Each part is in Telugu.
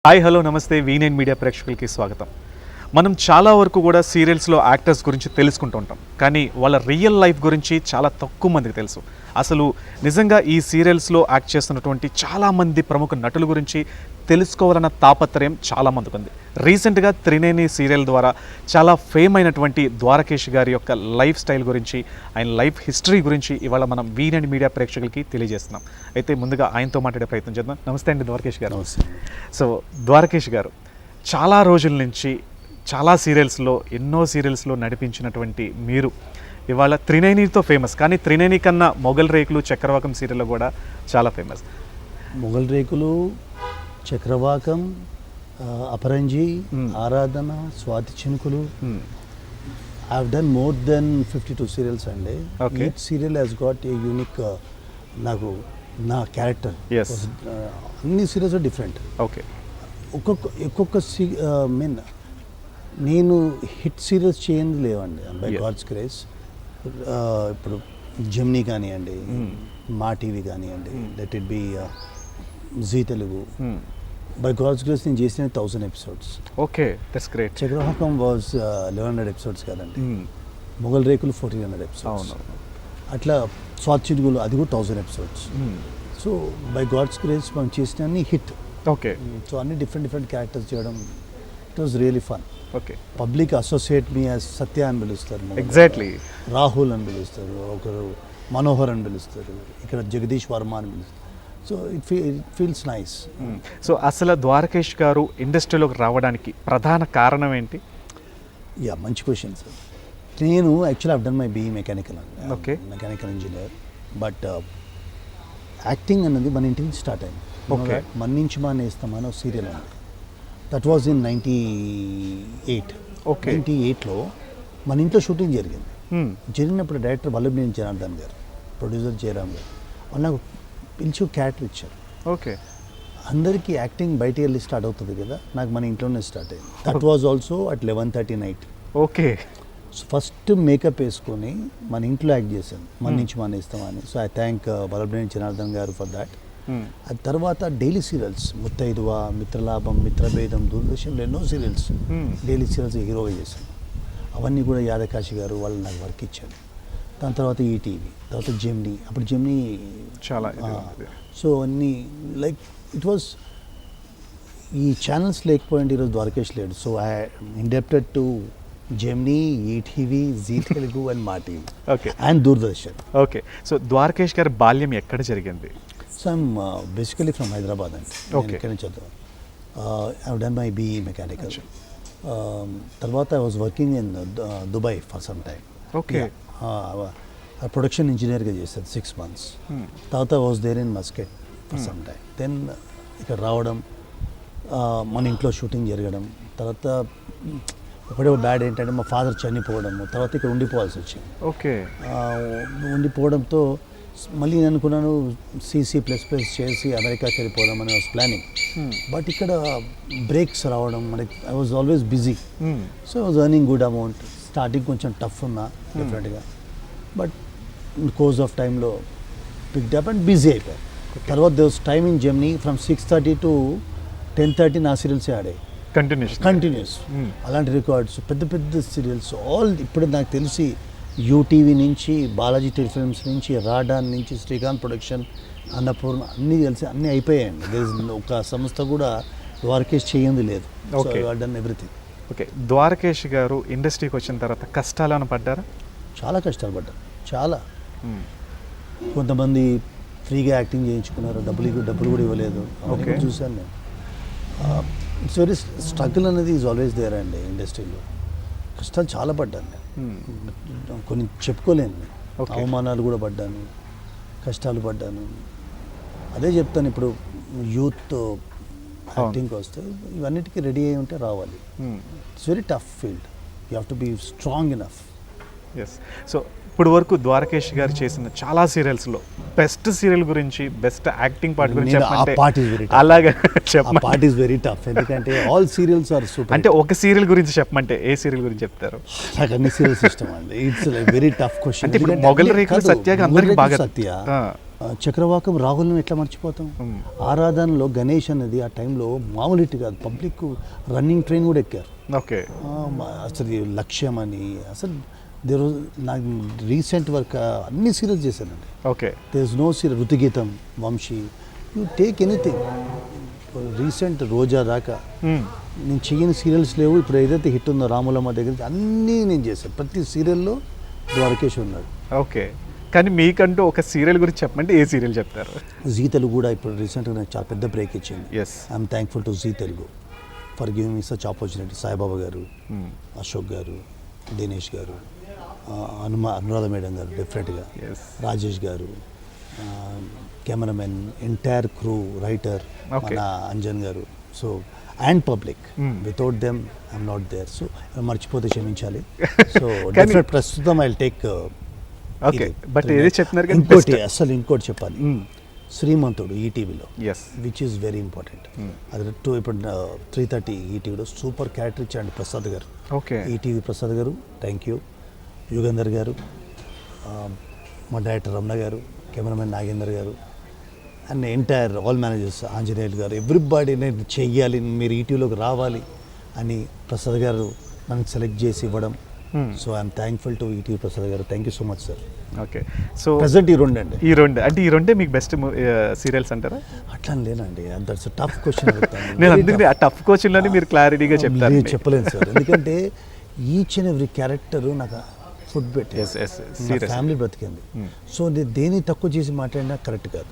హాయ్ హలో నమస్తే V9 మీడియా ప్రేక్షకులకి స్వాగతం. మనం చాలా వరకు కూడా సీరియల్స్లో యాక్టర్స్ గురించి తెలుసుకుంటూ ఉంటాం, కానీ వాళ్ళ రియల్ లైఫ్ గురించి చాలా తక్కువ మందికి తెలుసు. అసలు నిజంగా ఈ సీరియల్స్లో యాక్ట్ చేస్తున్నటువంటి చాలామంది ప్రముఖ నటుల గురించి తెలుసుకోవాలన్న తాపత్రయం చాలామందికి ఉంది. రీసెంట్గా త్రినేని సీరియల్ ద్వారా చాలా ఫేమ్ అయినటువంటి ద్వారకేష్ గారి యొక్క లైఫ్ స్టైల్ గురించి, ఆయన లైఫ్ హిస్టరీ గురించి ఇవాళ మనం V9 మీడియా ప్రేక్షకులకి తెలియజేస్తున్నాం. అయితే ముందుగా ఆయనతో మాట్లాడే ప్రయత్నం చేద్దాం. నమస్తే అండి ద్వారకేష్ గారు. సో ద్వారకేష్ గారు చాలా రోజుల నుంచి చాలా సీరియల్స్లో ఎన్నో సీరియల్స్లో నడిపించినటువంటి మీరు ఇవాళ త్రినేనితో ఫేమస్, కానీ త్రినేని కన్నా మొగల్ రేకులు, చక్రవాకం సీరియల్లో కూడా చాలా ఫేమస్. మొగల్ రేకులు, చక్రవాకం, అపరంజి, Aradhana, Swathi Chinukulu. I have done more than 52 serials అండి. Each serial has got a unique, నాకు నా క్యారెక్టర్. అన్ని సీరియల్స్ డిఫరెంట్. ఓకే, ఒక్కొక్క మీన్ నేను హిట్ సీరియల్స్ చేయండి లేవండి బై గాడ్స్ గ్రేస్. ఇప్పుడు జెమినీ కానివ్వండి, మా టీవీ కానివ్వండి, let it be Zee Telugu, by god's grace నేను చేసిన 1000 episodes. Okay, that's great. Chakravakam was 1100 episodes కదండి. మొగల్ రేకులు 1400 ఎపిసోడ్స్. అట్లా స్వాతిగులు అది కూడా 1000 episodes. So by god's grace మనం చేసిన అన్ని హిట్. ఓకే, సో అన్ని డిఫరెంట్ క్యారెక్టర్స్ చేయడం, it was really fun. Okay, public associate me as Satya అని పిలుస్తారు, ఎగ్జాక్ట్లీ రాహుల్ అని పిలుస్తారు, ఒకరు మనోహర్ అని పిలుస్తారు, ఇక్కడ జగదీష్ వర్మ అని పిలుస్తారు. So it feels nice. So అసలు ద్వారకేష్ గారు ఇండస్ట్రీలోకి రావడానికి ప్రధాన కారణం ఏంటి? మంచి క్వశ్చన్ సార్. నేను actually have done my BE mechanical అండి. Okay, mechanical engineer. But acting అన్నది మన ఇంటి నుంచి స్టార్ట్ అయింది. ఓకే, మన నుంచి మానేస్తామని ఒక సీరియల్ ఉంది. That was in 98. ఓకే, 98లో మన ఇంట్లో షూటింగ్ జరిగింది. జరిగినప్పుడు డైరెక్టర్ వల్లభనేని జనార్దన్ గారు, ప్రొడ్యూసర్ జయరామ్ గారు వాళ్ళు నాకు పిలిచి క్యారెక్టర్ ఇచ్చారు. ఓకే, అందరికీ యాక్టింగ్ బయటికి వెళ్ళి స్టార్ట్ అవుతుంది కదా, నాకు మన ఇంట్లోనే స్టార్ట్ అయింది. That was also at 11:30 night. Okay, so first makeup వేసుకొని మన ఇంట్లో యాక్ట్ చేశాను, మన నుంచి మానేస్తామని. So I thank Vallabhaneni Janardhan garu for that. ఆ తర్వాత డైలీ సీరియల్స్, ముత్తైదువ, మిత్రలాభం, మిత్రభేదం, దూరదర్శన్లో ఎన్నో సీరియల్స్, డైలీ సీరియల్స్ హీరోగా చేశాను. అవన్నీ కూడా యాదకాశి గారు వాళ్ళు నాకు వర్క్ ఇచ్చారు. దాని తర్వాత ఈటీవీ, తర్వాత జెమినీ. అప్పుడు జెమినీ చాలా. సో అన్నీ లైక్ ఇట్ వాజ్, ఈ ఛానల్స్ లేకపోయింది ఈరోజు ద్వారకేష్ లేడు. So I indebted to Gemini, ETV, Zee Telugu and Maa TV. Okay, and Doordarshan. Okay. So Dwarakesh garu బాల్యం ఎక్కడ జరిగింది? So I'm basically from Hyderabad అండి. ఓకే, ఇక్కడి నుంచి చదువు. I have done my BE mechanical. తర్వాత I was working in Dubai for some time. Okay, production ఇంజనీర్గా చేశాను 6 months. తర్వాత I was there in mascot for some time. Then ఇక్కడ రావడం, మన ఇంట్లో షూటింగ్ జరగడం, తర్వాత ఒకటే బ్యాడ్ ఏంటంటే మా ఫాదర్ చనిపోవడము, తర్వాత ఇక్కడ ఉండిపోవాల్సి వచ్చింది. ఓకే, ఉండిపోవడంతో మళ్ళీ నేను అనుకున్నాను CC++ చేసి అమెరికాకి వెళ్ళిపోదామని వాజ్ ప్లానింగ్. బట్ ఇక్కడ బ్రేక్స్ రావడం, మనకి I was always busy. So I was earning good amount. Starting కొంచెం టఫ్ ఉన్నా డెఫినెట్గా, బట్ కోర్స్ ఆఫ్ టైంలో పిక్డ్ అప్ అండ్ బిజీ అయిపోయాయి. తర్వాత they was time in Gemini from 6:30 to 10:30 నా సీరియల్సే ఆడాయి కంటిన్యూస్. అలాంటి రికార్డ్స్, పెద్ద సీరియల్స్ ఆల్. ఇప్పుడు నాకు తెలిసి యూటీవీ నుంచి, బాలాజీ టెలిఫిల్మ్స్ నుంచి, రాడాన్ నుంచి, శ్రీకాంత్ ప్రొడక్షన్, అన్నపూర్ణ, అన్నీ కలిసి అన్నీ అయిపోయాయండి. ఒక సంస్థ కూడా ద్వారకేష్ చేయంది లేదు. Done everything. ఓకే, ద్వారకేష్ గారు ఇండస్ట్రీకి వచ్చిన తర్వాత కష్టాలను పడ్డారా? చాలా కష్టాలు పడ్డారు, చాలా. కొంతమంది ఫ్రీగా యాక్టింగ్ చేయించుకున్నారు, డబ్బులు కూడా ఇవ్వలేదు. ఓకే, చూశాను నేను. ఇట్స్ వెరీ స్ట్రగుల్ అనేది ఈజ్ ఆల్వేస్ దేర్ అండి ఇండస్ట్రీలో. కష్టాలు చాలా పడ్డాను నేను, కొన్ని చెప్పుకోలేను. అవమానాలు కూడా పడ్డాను, కష్టాలు పడ్డాను. అదే చెప్తాను, ఇప్పుడు యూత్ యాక్టింగ్కి వస్తే ఇవన్నిటికీ రెడీ అయి ఉంటే రావాలి. It's very tough field, you have to be strong enough. Yes. So ఇప్పుడు వరకు ద్వారకేష్ గారు చేసిన చాలా సీరియల్స్లో బెస్ట్ సీరియల్ గురించి, బెస్ట్ యాక్టింగ్ పార్ట్ గురించి అలాగే చెప్పండి. పార్ట్ ఈస్ వెరీ టఫ్, ఎందుకంటే ఆల్ సీరియల్స్ ఆర్ సూపర్. అంటే ఒక సీరియల్ గురించి చెప్పమంటే ఏ సీరియల్ గురించి చెప్తారు? నాకు అన్ని సీరియల్స్ ఇష్టం అండి. It's very tough question. అంటే ఇప్పుడు మొగల్ రేకులు సత్యగా అందరికీ బాగా. సత్య చక్రవాకం రాహుల్ని ఎట్లా మర్చిపోతాం. ఆరాధనలో గణేష్ అనేది ఆ టైంలో మామూలు హిట్ కాదు, పబ్లిక్ రన్నింగ్ ట్రైన్ కూడా ఎక్కారు. ఓకే. అసలు ఈ లక్ష్యం అని అసలు నాకు రీసెంట్ వర్క్ అన్ని సీరియల్స్ చేశానండి. Okay. There is no serial, Ruthugeetham, Vamsi, you take anything. Recent Roja దాకా నేను చేయని సీరియల్స్ లేవు. ఇప్పుడు ఏదైతే హిట్ ఉందో రాములమ్మ దగ్గర నుంచి అన్నీ నేను చేశాను. ప్రతి సీరియల్లో ద్వారకేష్ ఉన్నాడు. ఓకే. కానీ మీకంటూ ఒక సీరియల్ గురించి చెప్పమంటే ఏ సీరియల్ చెప్తారు? జీ తెలుగు కూడా ఇప్పుడు రీసెంట్గా నాకు చాలా పెద్ద బ్రేక్ ఇచ్చింది. Yes, I'm thankful to Zee Telugu for giving me such opportunity. Saibaba garu, Ashok గారు, దినేష్ గారు, అనురాధ మేడం గారు, డెఫినెట్గా ఎస్, రాజేష్ గారు, కెమెరామెన్, ఎంటైర్ క్రూ, రైటర్ మన Anjan garu, so and public. Without them I'm not there. So మర్చిపోతే క్షమించాలి. సో డెఫినెట్ ప్రస్తుతం ఐ టేక్. ఓకే. బట్ ఏది చెప్తున్నారు? ఇంకోటి చెప్పాలి, శ్రీమంతుడు ఈటీవీలో, yes, which is very important. అది ఇప్పుడు 3:30 ఈటీవీలో సూపర్ క్యారెక్టర్ ఇచ్చాడు ప్రసాద్ గారు. Okay. ETV Prasad garu, thank you. Yugandhar గారు, మా డైరెక్టర్ రమణ గారు, కెమెరామెన్ నాగేందర్ గారు, and entire all managers, Anjaneyulu గారు, ఎవ్రీబాడీ నేను చెయ్యాలి, మీరు ఈటీవీలోకి రావాలి అని ప్రసాద్ గారు నన్ను సెలెక్ట్ చేసి ఇవ్వడం. So I'm thankful to ETV Prasad garu. Thank you so much sir. Okay. So present ఈ రెండు అండి. ఈ రెండే మీకు బెస్ట్ సీరియల్స్ అంటారా? అట్లా లేనండి, దట్స్ టఫ్ క్వశ్చన్. నేను అందుకని ఆ టఫ్ క్వశ్చన్లోనే మీరు క్లారిటీగా చెప్తారు. చెప్పలేను సార్, ఎందుకంటే ఈచ్ అండ్ ఎవ్రీ క్యారెక్టర్ నాకు ఫుడ్ పెట్టి ఫ్యామిలీ బ్రతికింది. సో నేను దేని తక్కువ చేసి మాట్లాడినా కరెక్ట్ కాదు.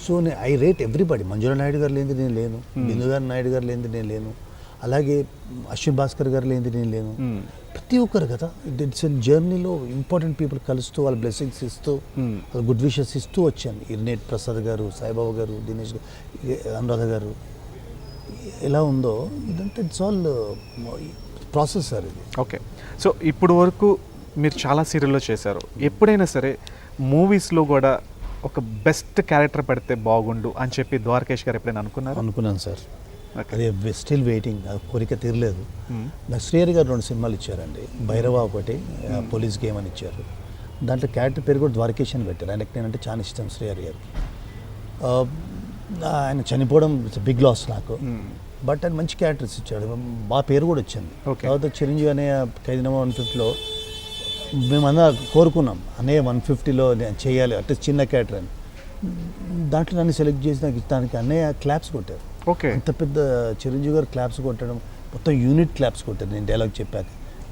So I rate everybody. Manjula Naidu garu లేనిది నేను లేను, బిందు గారు నాయుడు గారు లేనిది నేను లేను, అలాగే అశ్విన్ భాస్కర్ గారు లేనిది నేను లేను. ప్రతి ఒక్కరు కదా, ఇట్స్ జర్నీలో ఇంపార్టెంట్ పీపుల్ కలుస్తూ వాళ్ళ బ్లెస్సింగ్స్ ఇస్తూ వాళ్ళ గుడ్ విషెస్ ఇస్తూ వచ్చాను. ఇర్నేట్ ప్రసాద్ గారు, సాయిబాబా గారు, దినేష్ గారు, అనురాధ గారు, ఎలా ఉందో ఇదంతా ఇట్స్ ఆల్ ప్రాసెస్ సార్ ఇది. ఓకే. సో ఇప్పుడు వరకు మీరు చాలా సీరియల్లో చేశారు. ఎప్పుడైనా సరే మూవీస్లో కూడా ఒక బెస్ట్ క్యారెక్టర్ పెడితే బాగుండు అని చెప్పి ద్వారకేష్ గారు ఎప్పుడైనా అనుకున్నాను సార్. అది స్టిల్ వెయిటింగ్, అది కోరిక తీరలేదు. నాకు శ్రీహరి గారు 2 సినిమాలు ఇచ్చారండి. భైరవ ఒకటి, పోలీస్ గేమ్ అని ఇచ్చారు. దాంట్లో క్యారెక్టర్ పేరు కూడా ద్వారకేష్ అని పెట్టారు. ఆయనకి నేనంటే చాలా ఇష్టం శ్రీహరి గారికి. ఆయన చనిపోవడం బిగ్ లాస్ నాకు. బట్ ఆయన మంచి క్యారెక్టర్స్ ఇచ్చాడు, మా పేరు కూడా వచ్చింది. తర్వాత చిరంజీవి అనే ఖైదీనమా 150లో మేమందరం కోరుకున్నాం, అనే 150లో నేను చేయాలి అంటే చిన్న క్యారెక్టర్ అని. దాంట్లో నన్ను సెలెక్ట్ చేసి నాకు దానికి అన్నయ్య క్లాప్స్ కొట్టారు. ఓకే. అంత పెద్ద చిరంజీవి గారు క్లాప్స్ కొట్టడం, మొత్తం యూనిట్ క్లాప్స్ కొట్టారు నేను డైలాగ్ చెప్పాక.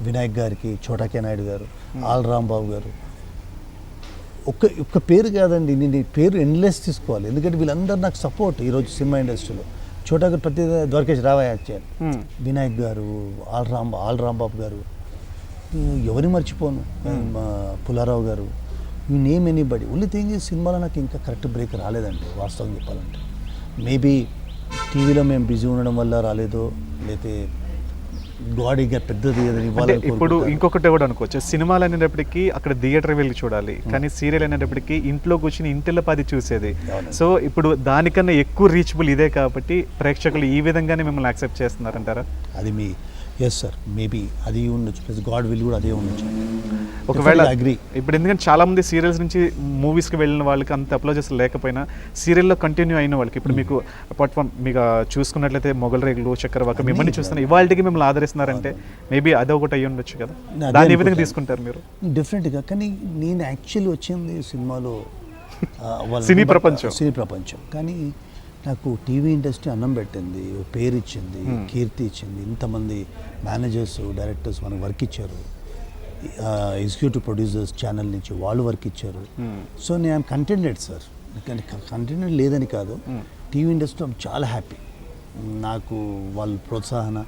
వినాయక్ గారికి, చోటాకే నాయుడు గారు, ఆల్ రాంబాబు గారు. ఒక్క పేరు కాదండి, నేను ఈ పేరు ఎండ్లెస్ తీసుకోవాలి, ఎందుకంటే వీళ్ళందరూ నాకు సపోర్ట్ ఈరోజు సినిమా ఇండస్ట్రీలో. చోటా గారు ప్రతి ద్వారకేష్ రావయ్య వచ్చారు, వినాయక్ గారు, ఆల్ రాంబాబు గారు, ఎవరిని మర్చిపోను, పుల్లారావు గారు, you name anybody. Only thing ఈ సినిమాలో నాకు ఇంకా కరెక్ట్ బ్రేక్ రాలేదండి వాస్తవం చెప్పాలంటే. మేబీ టీవీలో మేము బిజీ ఉండడం వల్ల రాలేదో, లేకపోతే గాడ్ ఇంకా పెద్దది ఇప్పుడు ఇంకొకటి కూడా అనుకోవచ్చు, సినిమాలు అనేటప్పటికీ అక్కడ థియేటర్ వెళ్ళి చూడాలి, కానీ సీరియల్ అనేటప్పటికీ ఇంట్లో కూర్చుని ఇంటిలో 10 చూసేది. సో ఇప్పుడు దానికన్నా ఎక్కువ రీచబుల్ ఇదే కాబట్టి ప్రేక్షకులు ఈ విధంగానే మిమ్మల్ని యాక్సెప్ట్ చేస్తున్నారంటారా? అది మీ ఎస్ సార్, మేబీ అది ఉండొచ్చు, ప్లస్ గాడ్ విల్ కూడా అదే ఉండొచ్చు. ఒకవేళ అగ్రీ. ఇప్పుడు ఎందుకంటే చాలా మంది సీరియల్స్ నుంచి మూవీస్కి వెళ్ళిన వాళ్ళకి అంత అప్లోజెస్ లేకపోయినా సీరియల్లో కంటిన్యూ అయిన వాళ్ళకి, ఇప్పుడు మీకు అపార్ట్ ఫ్రమ్ మీకు చూసుకున్నట్లయితే మొగల్ రేగులు, చక్రవాక మిమ్మల్ని చూస్తున్నా ఇవాళకి మిమ్మల్ని ఆదరిస్తున్నారంటే మేబీ అదే ఒకటి అయ్యి ఉండొచ్చు కదా, దాన్ని ఏ విధంగా తీసుకుంటారు మీరు? డెఫినెట్గా. కానీ నేను యాక్చువల్లీ వచ్చింది సినిమాలో సినీ ప్రపంచం, కానీ నాకు టీవీ ఇండస్ట్రీ అన్నం పెట్టింది, పేరు ఇచ్చింది, కీర్తి ఇచ్చింది, ఇంతమంది మేనేజర్స్, డైరెక్టర్స్ మనకు వర్క్ ఇచ్చారు, ఎగ్జిక్యూటివ్ ప్రొడ్యూసర్స్ ఛానల్ నుంచి వాళ్ళు వర్క్ ఇచ్చారు. సో నేను కంటెంటెడ్ సార్, కంటెంటెడ్ లేదని కాదు, టీవీ ఇండస్ట్రీ చాలా హ్యాపీ. నాకు వాళ్ళ ప్రోత్సాహన,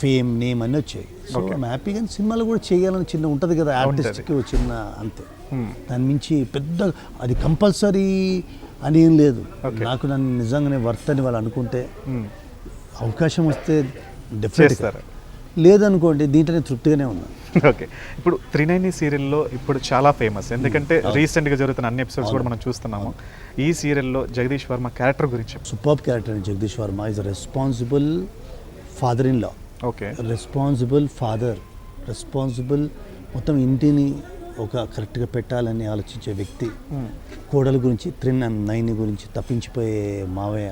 ఫేమ్, నేమ్ అన్నీ వచ్చాయి. So I'm happy. కానీ సినిమాలు కూడా చేయాలని చిన్న ఉంటుంది కదా ఆర్టిస్ట్కి చిన్న, అంతే. దాని మించి పెద్ద అది కంపల్సరీ అని ఏం లేదు. నాకు నన్ను నిజంగానే వర్త్ అని వాళ్ళు అనుకుంటే, అవకాశం వస్తే డెఫినెట్గా, లేదనుకోండి దీంట్లో నేను తృప్తిగానే ఉన్నాను. ఓకే. ఇప్పుడు 390 సీరియల్లో ఇప్పుడు చాలా ఫేమస్, ఎందుకంటే రీసెంట్గా జరుగుతున్న అన్ని ఎపిసోడ్స్ కూడా మనం చూస్తున్నాము. ఈ సీరియల్లో జగదీష్ వర్మ క్యారెక్టర్ గురించి super character. Jagadish Varma is responsible father in law. Okay. Responsible father, responsible మొత్తం ఇంటిని ఒక కరెక్ట్గా పెట్టాలని ఆలోచించే వ్యక్తి, కోడల గురించి నైని గురించి తప్పించిపోయే మావయ్య,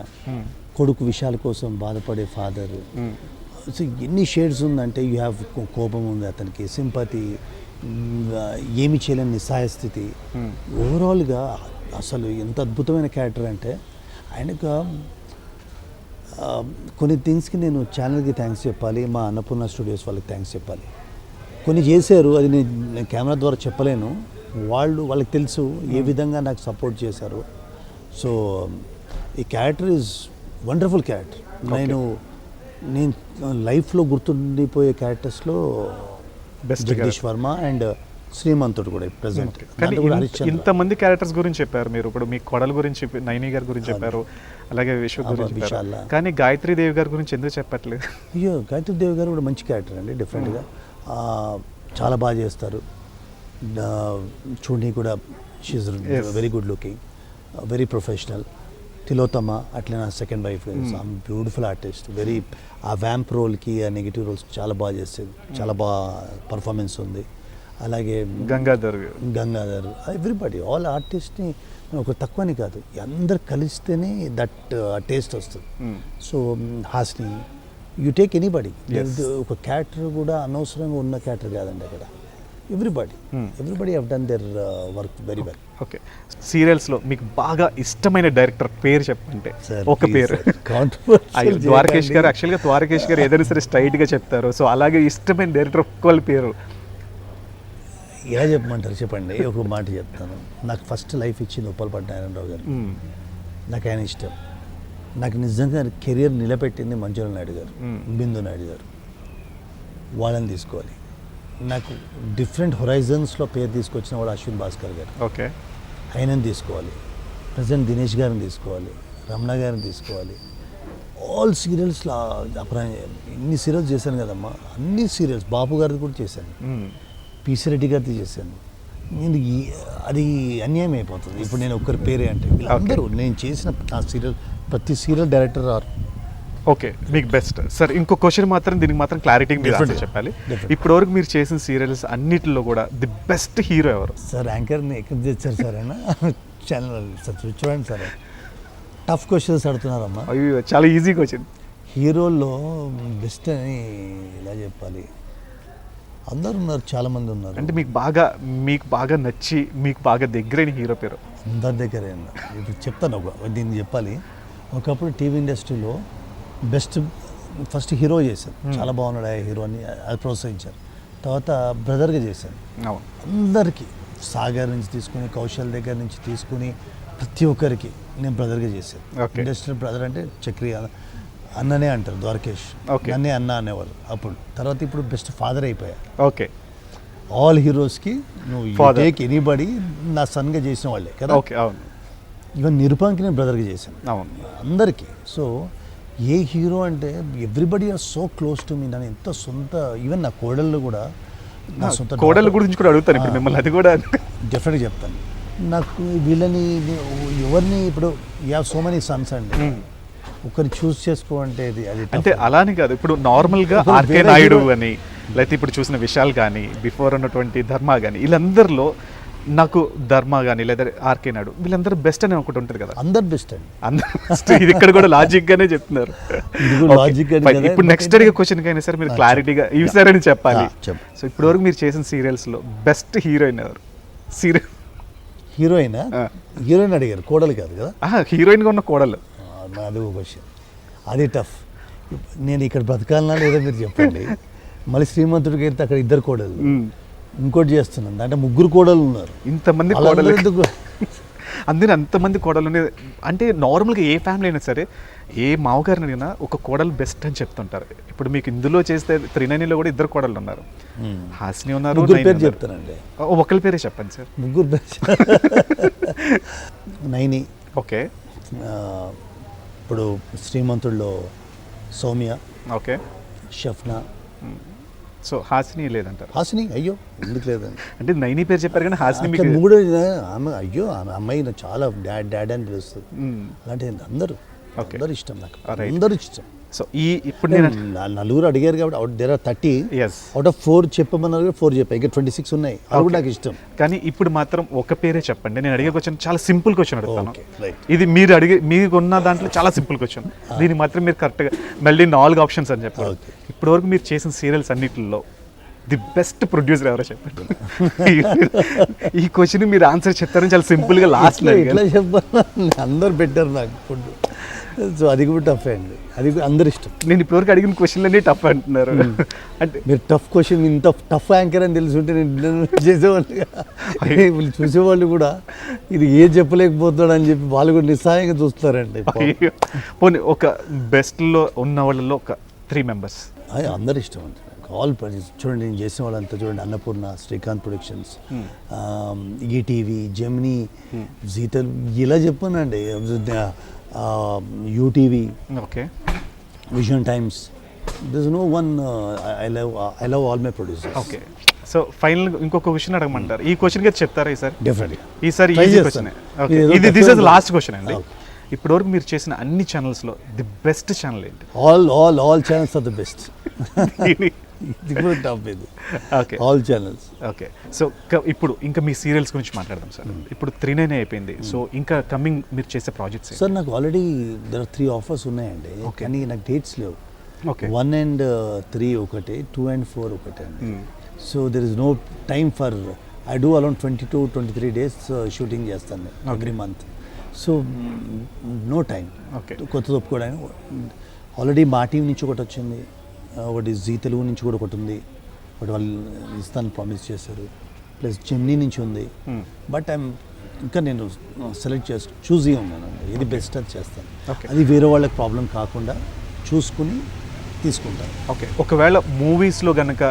కొడుకు విషయాల కోసం బాధపడే ఫాదరు. సో ఎన్ని షేడ్స్ ఉందంటే యూ హ్యావ్ కోపం ఉంది అతనికి, సింపతి, ఏమి చేయలేని నిస్సహాయ స్థితి. ఓవరాల్గా అసలు ఎంత అద్భుతమైన క్యారెక్టర్ అంటే ఆయనకు కొన్ని థింగ్స్కి నేను ఛానల్కి థ్యాంక్స్ చెప్పాలి, మా అన్నపూర్ణ స్టూడియోస్ వాళ్ళకి థ్యాంక్స్ చెప్పాలి. కొన్ని చేశారు, అది నేను కెమెరా ద్వారా చెప్పలేను. వాళ్ళకి తెలుసు ఏ విధంగా నాకు సపోర్ట్ చేశారు. సో ఈ క్యారెక్టర్ ఈజ్ వండర్ఫుల్ క్యారెక్టర్. నేను లైఫ్లో గుర్తుండిపోయే క్యారెక్టర్స్లో జగదీష్ వర్మ అండ్ శ్రీమంతుడు కూడా ప్రెసెంట్. కానీ ఇంతమంది క్యారెక్టర్స్ గురించి చెప్పారు మీరు. ఇప్పుడు మీ కొడల గురించి, నైని గారి గురించి చెప్పారు, అలాగే విశ్వ గురించి చెప్పారు. కానీ గాయత్రి దేవి గారి గురించి ఎందుకు చెప్పట్లేదు? అయ్యో, గాయత్రి దేవి గారు కూడా మంచి క్యారెక్టర్ అండి, డిఫరెంట్గా చాలా బాగా చేస్తారు. చూడని కూడా she's very good looking, very professional. Tilottama అట్లే నా second wife, beautiful artist. Very ఆ వ్యాంప్ రోల్కి, ఆ నెగిటివ్ రోల్స్ చాలా బాగా చేసేది, చాలా బాగా పర్ఫార్మెన్స్ ఉంది. అలాగే గంగాధర్, ఎవ్రీబడి, ఆల్ ఆర్టిస్ట్ని ఒక తక్కువని కాదు, అందరు కలిస్తేనే దట్ టేస్ట్ వస్తుంది. సో హాస్ని, యూ టేక్ ఎనీబడి, ఒక క్యారెక్టర్ కూడా అనవసరంగా ఉన్న క్యారెక్టర్ కాదండి అక్కడ. Everybody have done their work very well. Okay, సీరియల్స్లో మీకు బాగా ఇష్టమైన డైరెక్టర్ పేరు చెప్పంటే ఒక పేరు. ద్వారకేష్ గారు, యాక్చువల్గా ద్వారకేష్ గారు ఏదైనా సరే స్ట్రైట్గా చెప్తారు. సో అలాగే ఇష్టమైన డైరెక్టర్ ఒక్కళ్ళ పేరు ఎలా చెప్పమంటారు చెప్పండి? ఒక మాట చెప్తాను. నాకు ఫస్ట్ లైఫ్ ఇచ్చింది ఉప్పలపాటి నారాయణరావు గారు. నాకు ఆయన ఇష్టం. నాకు నిజంగా కెరియర్ నిలబెట్టింది మంజుల నాయుడు గారు, బిందు నాయుడు గారు. వాళ్ళని తీసుకోవాలి. నాకు డిఫరెంట్ హొరైజన్స్లో పేరు తీసుకొచ్చిన వాడు అశ్విన్ భాస్కర్ గారు. ఓకే, ఆయనని తీసుకోవాలి. ప్రజెంట్ దినేష్ గారిని తీసుకోవాలి, రమణ గారిని తీసుకోవాలి. ఆల్ సీరియల్స్లో ఇన్ని సీరియల్స్ చేశాను కదమ్మా, అన్ని సీరియల్స్. బాపు గారిది కూడా చేశాను, పిసి రెడ్డి గారిది చేశాను. నేను అది అన్యాయం అయిపోతుంది ఇప్పుడు నేను ఒక్కరి పేరే అంటే. వీళ్ళందరూ నేను చేసిన నా సీరియల్, ప్రతి సీరియల్ డైరెక్టర్ ఆర్ ఓకే. మీకు బెస్ట్ సార్. ఇంకో క్వశ్చన్ మాత్రం, దీనికి మాత్రం క్లారిటీ మీరు చెప్పాలి. ఇప్పటివరకు మీరు చేసిన సీరియల్స్ అన్నిటిలో కూడా ది బెస్ట్ హీరో ఎవరు? సార్ యాంకర్ని ఎక్కడ తెచ్చారు సార్ అయినా ఛానల్ సార్ చూడండి సార్, టఫ్ క్వశ్చన్స్ అడుగుతున్నారమ్మా. అయ్యో, చాలా ఈజీ క్వశ్చన్. హీరోల్లో బెస్ట్ అని ఇలా చెప్పాలి, అందరు ఉన్నారు, చాలామంది ఉన్నారు. అంటే మీకు బాగా నచ్చి మీకు బాగా దగ్గరైన హీరో పేరు? అందరి దగ్గరే ఉన్నారు. ఇప్పుడు చెప్తాను, దీన్ని చెప్పాలి. ఒకప్పుడు టీవీ ఇండస్ట్రీలో బెస్ట్ ఫస్ట్ హీరో చేశాను, చాలా బాగున్నాడు ఆ హీరో అని అది ప్రోత్సహించారు. తర్వాత బ్రదర్గా చేశాను. అందరికీ సాగర్ నుంచి తీసుకుని, కౌశల్ దగ్గర నుంచి తీసుకుని ప్రతి ఒక్కరికి నేను బ్రదర్గా చేశాను. ఇండస్ట్రియల్ బ్రదర్ అంటే చక్రి అన్ననే అంటారు, ద్వారకేష్ నన్నే అన్న అనేవారు అప్పుడు. తర్వాత ఇప్పుడు బెస్ట్ ఫాదర్ అయిపోయా. ఓకే, ఆల్ హీరోస్కి నువ్వు టేక్ ఎనీబడి నా సన్గా చేసిన వాళ్ళే కదా. ఓకే, అవును. ఈవెన్ నిరుపంకి నేను బ్రదర్గా చేశాను, అవును, అందరికీ. సో ఏ హీరో అంటే everybody are so close to me. నేను ఎంత సొంత, ఈవెన్ నా కోడళ్ళు కూడా, నా సొంత కోడళ్ళ గురించి కూడా అడుగుతాను ఇప్పుడు మిమ్మల్ని, అది కూడా డెఫినెట్గా చెప్తాను. నాకు వీళ్ళని ఎవరిని ఇప్పుడు you have so many Sons అండి, ఒకరిని చూస్ చేసుకో అంటే అది అంటే అలానే కాదు. ఇప్పుడు నార్మల్గా ఆర్కే నాయుడు అని, లేకపోతే ఇప్పుడు చూసిన విశాల్ కానీ, బిఫోర్ ఉన్నటువంటి ధర్మ కానీ, వీళ్ళందరిలో నాకు ధర్మ కానీ లేదా ఆర్కే నాయుడు, వీళ్ళందరూ బెస్ట్ అని ఒకటి ఉంటుంది కదా. అందరు బెస్ట్ అండి, అందరు బెస్ట్. ఇది ఇక్కడ కూడా లాజిక్ గానే చెప్తున్నారు. ఇప్పుడు నెక్స్ట్ అడిగే క్వశ్చన్ కైనా సరే మీరు క్లారిటీగా ఇవి సరే అని చెప్పాలి. సో ఇప్పటి వరకు మీరు చేసిన సీరియల్స్ లో బెస్ట్ హీరోయిన్ ఎవరు? హీరోయిన్ అడిగారు, కోడలు కాదు కదా. హీరోయిన్ గా ఉన్న కోడలు, అది ఒక క్వశ్చన్, అది టఫ్. నేను ఇక్కడ బ్రతకాలనా లేదా మీరు చెప్పండి. మళ్ళీ శ్రీమంతుడికి వెళ్తే అక్కడ ఇద్దరు కోడలు, ఇంకోటి చేస్తున్నాను అంటే ముగ్గురు కోడలు ఉన్నారు. ఇంతమంది కోడలు, అందుకని అంతమంది కోడలు అంటే నార్మల్గా ఏ ఫ్యామిలీ అయినా సరే, ఏ మామగారినైనా ఒక కోడలు బెస్ట్ అని చెప్తుంటారు. ఇప్పుడు మీకు ఇందులో చేస్తే త్రినైనిలో కూడా ఇద్దరు కోడలు ఉన్నారు, హాస్ని ఉన్నారు. పేరు చెప్తానండి, ఒకరి పేరే చెప్పండి సార్. ముగ్గురు పేరు నైని. ఓకే, ఇప్పుడు శ్రీమంతుడిలో సౌమ్య. ఓకే, షఫ్నా. సో హాసిని లేదంటారు? హాసిని అయ్యో ఎందుకు లేదండి, అంటే నైని పేరు చెప్పారు కానీ హాసిని మీకు కూడా ఆమె అయ్యో ఆమె అమ్మాయి చాలా డాడ్ అని పిలుస్తుంది. అలాంటి అందరూ ఇష్టం, నాకు అందరూ ఇష్టం. సో ఇప్పుడు నేను నలుగురు అడిగారు కాబట్టి there are 30. Yes out of 4 చెప్పమన్నారు, 4 చెప్పాయి. ఇంకా 26 ఉన్నాయి. అది కూడా నాకు ఇష్టం. కానీ ఇప్పుడు మాత్రం ఒక పేరే చెప్పండి. నేను అడిగే క్వశ్చన్ చాలా సింపుల్ క్వశ్చన్ అడుగుతాను. Okay, right. ఇది మీకు ఉన్న దాంట్లో చాలా సింపుల్ క్వశ్చన్. దీనికి మాత్రం మీరు కరెక్ట్గా మళ్ళీ 4 ఆప్షన్స్ అని చెప్పారు. Okay. ఇప్పటి వరకు మీరు చేసిన సీరియల్స్ అన్నిటిలో ది బెస్ట్ ప్రొడ్యూసర్ ఎవరో చెప్పండి. ఈ క్వశ్చన్ మీరు ఆన్సర్ చెప్తారని చాలా సింపుల్గా లాస్ట్ ఎట్లా చెప్పాలి, అందరు పెట్టారు నాకు ఫుడ్. సో అది కూడా టఫ్ అండి, అది కూడా అందరు ఇష్టం. నేను ఇప్పటివరకు అడిగిన క్వశ్చన్లన్నీ టఫ్ అంటున్నారు. అంటే మీరు టఫ్ క్వశ్చన్, ఇంత టఫ్ యాంకర్ అని తెలుసుంటే నేను చేసేవాళ్ళు చూసేవాళ్ళు కూడా ఇది ఏం చెప్పలేకపోతాడు అని చెప్పి వాళ్ళు కూడా నిస్సహాయంగా చూస్తారండి. పోనీ ఒక బెస్ట్లో ఉన్న వాళ్ళలో ఒక 3 మెంబర్స్. అందరు ఇష్టం అండి. ఆల్ చూడండి, నేను చేసిన వాళ్ళంతా చూడండి, Annapurna, Srikanth productions, ETV, Gemini, G Telugu, ఇలా చెప్పానండి, UTV, okay, vision times. This no one. I love all my producers. Okay. So final ఇంకొక క్వశ్చన్ అడగమంటారు. ఈ క్వశ్చన్కి చెప్తారా ఈసారి? డెఫినెట్గా ఈసారి ఈజీ క్వశ్చన్. ఓకే, ఇది దిస్ ఇస్ లాస్ట్ క్వశ్చన్ అండి. ఇప్పటివరకు మీరు చేసిన అన్ని ఛానల్స్లో ది బెస్ట్ ఛానల్ ఏంటి? All channels are the best. ఇది కూడా టఫ్ ఇది. Okay, all channels. Okay. So ఇప్పుడు ఇంకా మీ సీరియల్స్ గురించి మాట్లాడదాం సార్. ఇప్పుడు 3 అయిపోయింది. సో ఇంకా కమింగ్ మీరు చేసే ప్రాజెక్ట్స్? సార్ నాకు ఆల్రెడీ దర్ ఆర్ 3 ఆఫర్స్ ఉన్నాయండి. కానీ నాకు డేట్స్ లేవు. ఓకే, 1 and 3 ఒకటి, 2 and 4 ఒకటి అండి. So there is no time for, I do around 22-23 days shooting చేస్తాను every month. So no time కొత్త ఒప్పుకోవడానికి. ఆల్రెడీ మా టీం నుంచి ఒకటి వచ్చింది, ఒకటి జీ తెలుగు నుంచి కూడా ఒకటి ఉంది, ఒకటి వాళ్ళు ఇస్తాను ప్రామిస్ చేశారు, ప్లస్ జెమినీ నుంచి ఉంది. బట్ ఇంకా నేను సెలెక్ట్ చూసి ఉన్నాను, ఇది బెస్ట్ అది చేస్తాను. అది వేరే వాళ్ళకి ప్రాబ్లం కాకుండా చూసుకుని తీసుకుంటాను. ఓకే, ఒకవేళ మూవీస్లో కనుక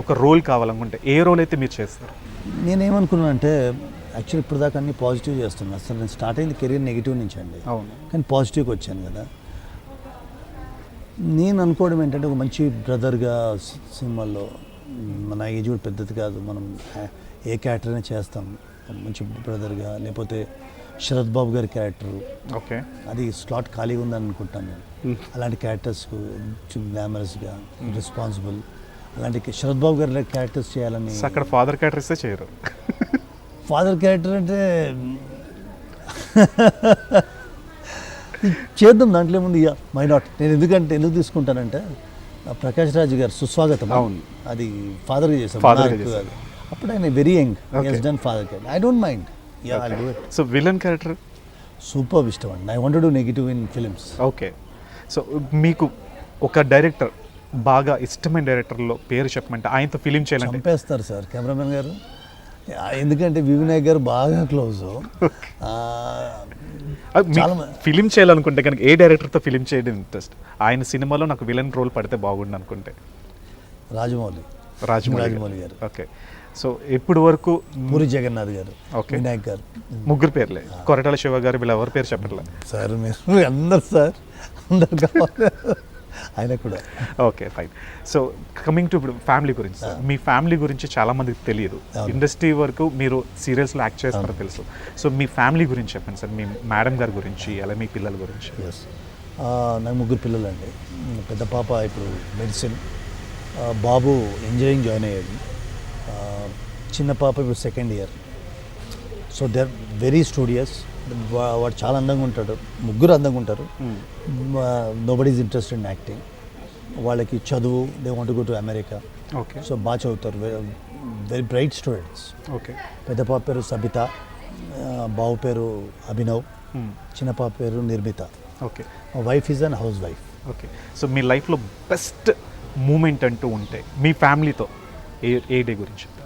ఒక రోల్ కావాలనుకుంటే ఏ రోల్ అయితే మీరు చేస్తారు? నేనేమనుకున్నానంటే, యాక్చువల్లీ ఇప్పుడు దాకా అన్ని పాజిటివ్ చేస్తున్నాను. అసలు నేను స్టార్ట్ అయింది కెరీర్ నెగిటివ్ నుంచి అండి. అవును, కానీ పాజిటివ్కి వచ్చాను కదా. నేను అనుకోవడం ఏంటంటే, ఒక మంచి బ్రదర్గా సినిమాల్లో, మన ఏజ్ కూడా పెద్దది కాదు, మనం ఏ క్యారెక్టర్ అయినా చేస్తాం, మంచి బ్రదర్గా. లేకపోతే శరత్ బాబు గారి క్యారెక్టర్, ఓకే, అది స్లాట్ ఖాళీగా ఉందని అనుకుంటాను నేను. అలాంటి క్యారెక్టర్స్కు గ్లామరస్గా, రెస్పాన్సిబుల్, అలాంటి శరత్ బాబు గారి క్యారెక్టర్స్ చేయాలని. అక్కడ ఫాదర్ క్యారెక్టర్ ఇస్తే చేయరు. ఫాదర్ క్యారెక్టర్ అంటే చేద్దాం, దాంట్లో ఏముంది, మై నాట్. నేను ఎందుకు తీసుకుంటానంటే, ప్రకాష్ రాజ్ గారు సుస్వాగతం, అవును, అది ఫాదర్గా చేశాను. అప్పుడు ఆయన very young, done father character. I don't mind. So villain character super ఇష్టం అండి. I want to do negative in films. Okay. So మీకు ఒక డైరెక్టర్, బాగా ఇష్టమైన డైరెక్టర్లో పేరు చెప్పమంటే, ఆయనతో ఫిలిం చేయాలంటే? చంపేస్తారు సార్ కెమెరామెన్ గారు, ఎందుకంటే వినాయక్ గారు బాగా క్లోజ్. ఫిలిం చేయాలనుకుంటే కనుక ఏ డైరెక్టర్తో ఫిలిం చేయడం ఇంట్రెస్ట్? ఆయన సినిమాలో నాకు విలన్ రోల్ పడితే బాగుండు అనుకుంటే? రాజమౌళి గారు. ఓకే. సో ఇప్పుడు వరకు పూరి జగన్నాథ్ గారు, ఓకే, వినాయక్ గారు, 3 పేర్లే. కొరటాల శివ గారు, వీళ్ళు ఎవరి పేరు చెప్పట్లేదు సార్. మీరు అందరు సార్, అందరు కావాలి, ఆయన కూడా. Okay, fine. So coming to ఇప్పుడు ఫ్యామిలీ గురించి సార్. మీ ఫ్యామిలీ గురించి చాలా మందికి తెలియదు. ఇండస్ట్రీ వరకు మీరు సీరియల్స్లో యాక్ట్ చేస్తారో తెలుసు. సో మీ ఫ్యామిలీ గురించి చెప్పండి సార్. మీ మేడం గారి గురించి, అలా మీ పిల్లల గురించి. నాకు 3 పిల్లలు అండి. పెద్ద పాప ఇప్పుడు మెడిసిన్, బాబు ఇంజనీరింగ్ జాయిన్ అయ్యాడు, చిన్న పాప ఇప్పుడు 2nd year. So they are very studious. వాడు చాలా అందంగా ఉంటాడు, 3 అందంగా ఉంటారు. Nobody is interested in acting. వాళ్ళకి చదువు, they want to go to America. Okay. So బాగా చదువుతారు, వెరీ బ్రైట్ స్టూడెంట్స్. ఓకే. పెద్ద పాప పేరు సబిత, బాబు పేరు అభినవ్, చిన్న పాప పేరు Nirmita. Okay. Wife is an housewife. Okay. So మీ లైఫ్లో బెస్ట్ మూమెంట్ అంటూ ఉంటే మీ ఫ్యామిలీతో ఏ డే గురించి చెప్తారు?